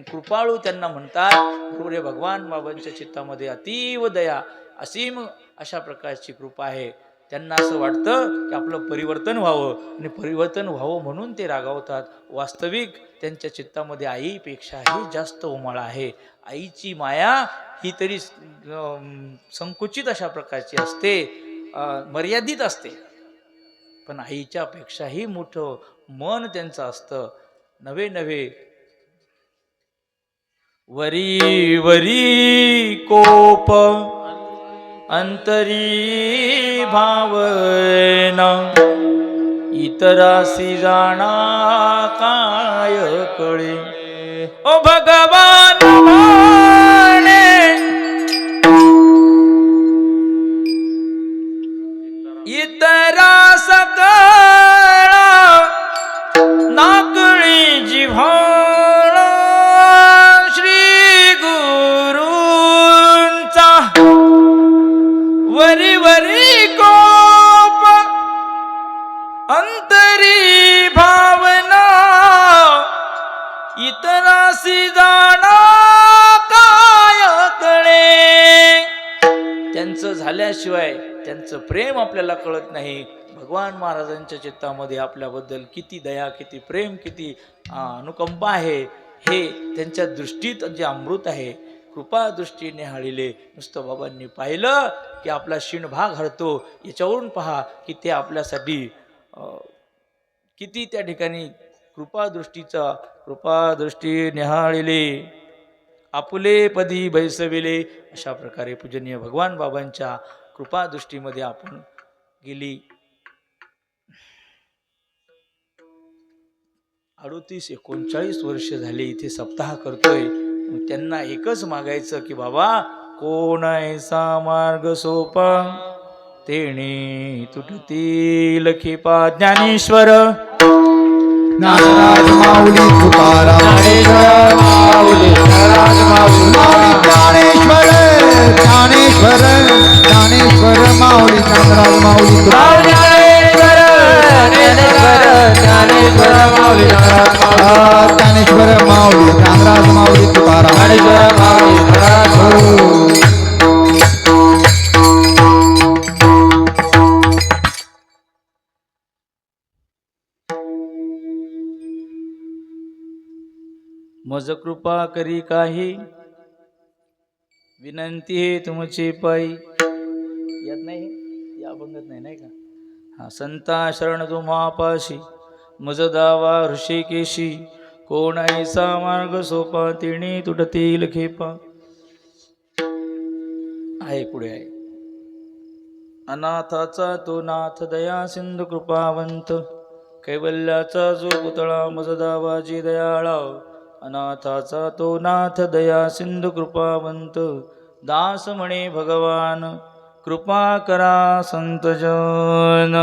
कृपाळू त्यांना म्हणतात. गुरुवर्य भगवान बाबांच्या चित्तामध्ये अतीव दया, असीम अशा प्रकारची कृपा आहे. त्यांना असं वाटतं की आपलं परिवर्तन व्हावं आणि परिवर्तन व्हावं म्हणून ते रागावतात. वास्तविक त्यांच्या चित्तामध्ये आईपेक्षाही जास्त उमाळा आहे. आईची माया ही तरी संकुचित अशा प्रकारची असते, मर्यादित असते, पण आईच्या पेक्षाही मोठं मन त्यांचं असतं. नवे नवे वरी वरी कोप अंतरी भावना इतरासी जाणा काय कळे. ओ भगवान म्हणे इतरास कळा नाकळी जिव्हाळ श्री गुरूंचा वरी वरी कोप अंतरी भावना इतरासी जाणा काय कळे. त्यांचं झाल्याशिवाय त्यांचं प्रेम आपल्याला कळत नाही. भगवान महाराजांच्या चित्तामध्ये आपल्याबद्दल किती दया, किती प्रेम, किती अनुकंपा आहे हे त्यांच्या दृष्टीत जे अमृत आहे. कृपा दृष्टीने हाळिले. नुसतं बाबांनी पाहिलं की आपला शिणभाग हरतो. याच्यावरून पहा की ते आपल्यासाठी किती त्या ठिकाणी कृपा दृष्टी निहाळिले आपुले पदी बैसविले. अशा प्रकारे पूजनीय भगवान बाबांच्या कृपा दृष्टीमध्ये आपण गेली. 38-39 वर्ष झाले इथे सप्ताह करतोय. मग त्यांना एकच मागायचं की बाबा, कोण ऐसा मार्ग सोपा तेणे तुटतील खेपा. ज्ञानेश्वर ज्ञानराज माऊली तुकाराम ज्ञानेश्वर माऊली ज्ञानराज माऊली ज्ञानेश्वर ज्ञानेश्वर ज्ञानेश्वर माऊली ज्ञानराज माऊली तुकाराम ज्ञानेश्वर ज्ञानेश्वर ज्ञानेश्वर माऊली ज्ञानराज माऊली ज्ञानेश्वर माऊली ज्ञानराज माऊली तुकाराम ज्ञानेश्वर माऊली ज्ञानराज माऊली. मज कृपा करी काही विनंती हे तुमची पायी. यात नाही, या अभंगात नाही, नाही का? हा. संता शरण तुम्हापाशी मज दावा ऋषिकेशी, कोण ऐसा मार्ग सोपा तिणी तुटतील खेपा. आहे पुढे आहे. अनाथाचा तो नाथ दया सिंधू कृपावंत, कैवल्याचा जो पुतळा मज दावाजी दयाळा. अनाथाचा तो नाथ दया सिंधू कृपावंत, दास म्हणे भगवान कृपा करा संतजन.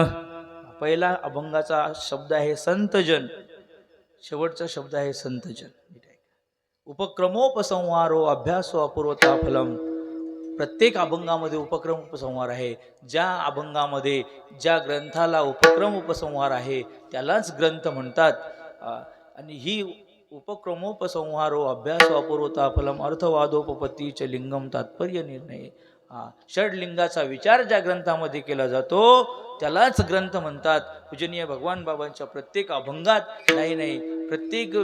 पहिला अभंगाचा शब्द आहे संतजन, शेवटचा शब्द आहे संतजन. उपक्रमोपसंहारो अभ्यासो अपूर्वता फलम. प्रत्येक अभंगामध्ये उपक्रम उपसंहार आहे. ज्या अभंगामध्ये ज्या ग्रंथाला उपक्रम उपसंहार आहे त्यालाच ग्रंथ म्हणतात. आणि ही उपक्रमोपसंहारो अभ्यासो अपूर्वता फलम अर्थवादोपपत्तीच लिंगम तात्पर्य निर्णय. षडलिंगाचा विचार ज्या ग्रंथामध्ये केला जातो त्यालाच ग्रंथ म्हणतात. पूजनीय भगवान बाबांच्या प्रत्येक अभंगात नाही प्रत्येक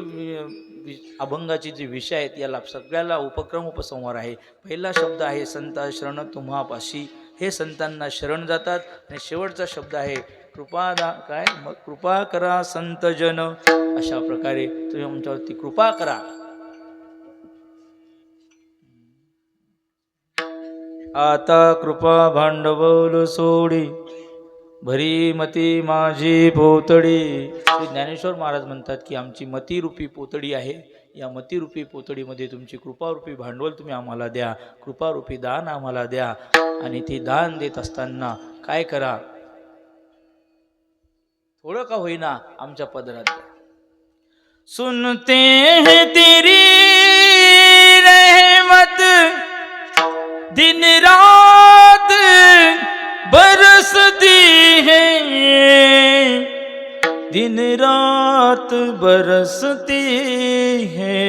अभंगाचे जे विषय आहेत याला सगळ्याला उपक्रम उपसंहार आहे. पहिला शब्द आहे संता शरण तुम्हापाशी, हे संतांना शरण जातात. आणि शेवटचा शब्द आहे कृपा करा संतजन. अशा प्रकारे तुम्ही आमच्यावरती कृपा करा. आता कृपा भांडवल सोडी भरी मती माझी पोतडी. श्री ज्ञानेश्वर महाराज म्हणतात की आमची मतीरूपी पोतडी आहे. या मतीरूपी पोतडीमध्ये तुमची कृपारूपी भांडवल तुम्ही आम्हाला द्या, कृपारूपी दान आम्हाला द्या. आणि ते दान देत असताना काय करा, थोडं का होईना आमच्या पदरात द्या. सुनते हैं तेरी रहमत दिन रात बरसती है, दिन रात बरसती है.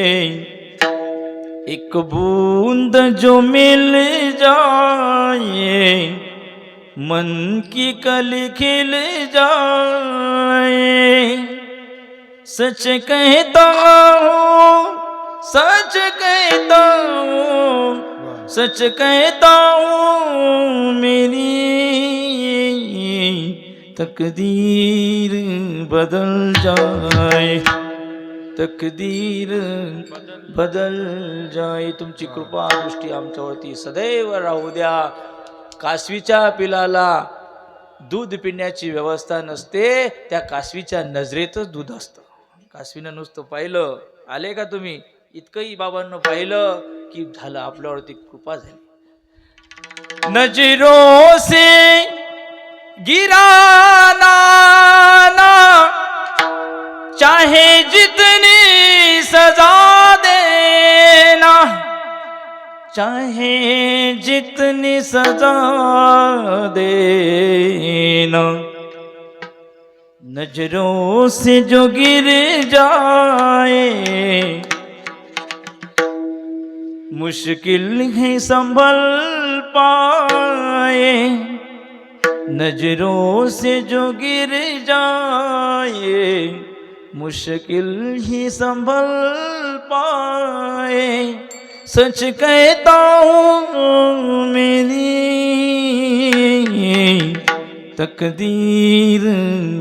एक बूंद जो मिल जाए मन की कली खिल जाए. सच कहता हूँ सच कहता हूँ सच कहता हूँ मेरी तकदीर बदल जाए, तकदीर बदल जाए. तुमची कृपा दृष्टी आमच्यावरती सदैव राहू द्या. कासवीच्या पिलाला दूध पिण्याची व्यवस्था नसते, त्या कासवीच्या नजरेतच दूध असतं. कासवीनं नुसतं पाहिलं, आले का तुम्ही, इतकंही बाबांना पाहिलं की झालं, आपल्यावरती कृपा झाली. नजरों से गिराना ना चाहे जितनी सजा देना, चाहे जितनी सजा देना. नजरों से जो गिर जाए मुश्किल है संभल पाए. नजरों से जो गिर जाए मुश्किल ही संभल पाए. सच कहता हूँ मेरी तकदीर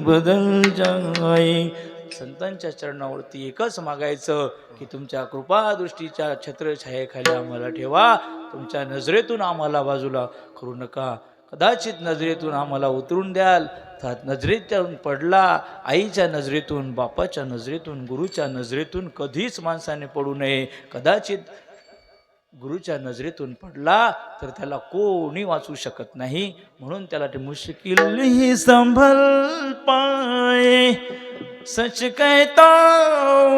बदल जाए. संतांच्या चरणावरती एकच मागायचं की तुमच्या कृपादृष्टीच्या छत्रछायेखाली आम्हाला ठेवा. तुमच्या नजरेतून आम्हाला बाजूला करू नका. कदाचित नजरेतून आम्हाला उतरून द्याल नजरेतून पडला, आईच्या नजरेतून, बापाच्या नजरेतून, गुरुच्या नजरेतून कधीच माणसाने पडू नये. कदाचित गुरुच्या नजरेतून पडला तर त्याला कोणी वाचू शकत नाही. म्हणून त्याला ते मुश्किल ही संभल पाए सच कहता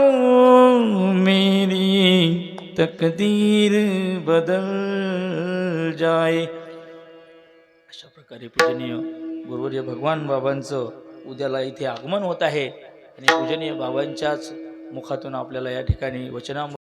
हूं, मेरी तकदीर बदल जाए. अशा प्रकारे पूजनीय गुरुवर्य भगवान बाबांचं उद्याला इथे आगमन होत आहे आणि पूजनीय बाबांच्याच मुखातून आपल्याला या ठिकाणी वचनामृत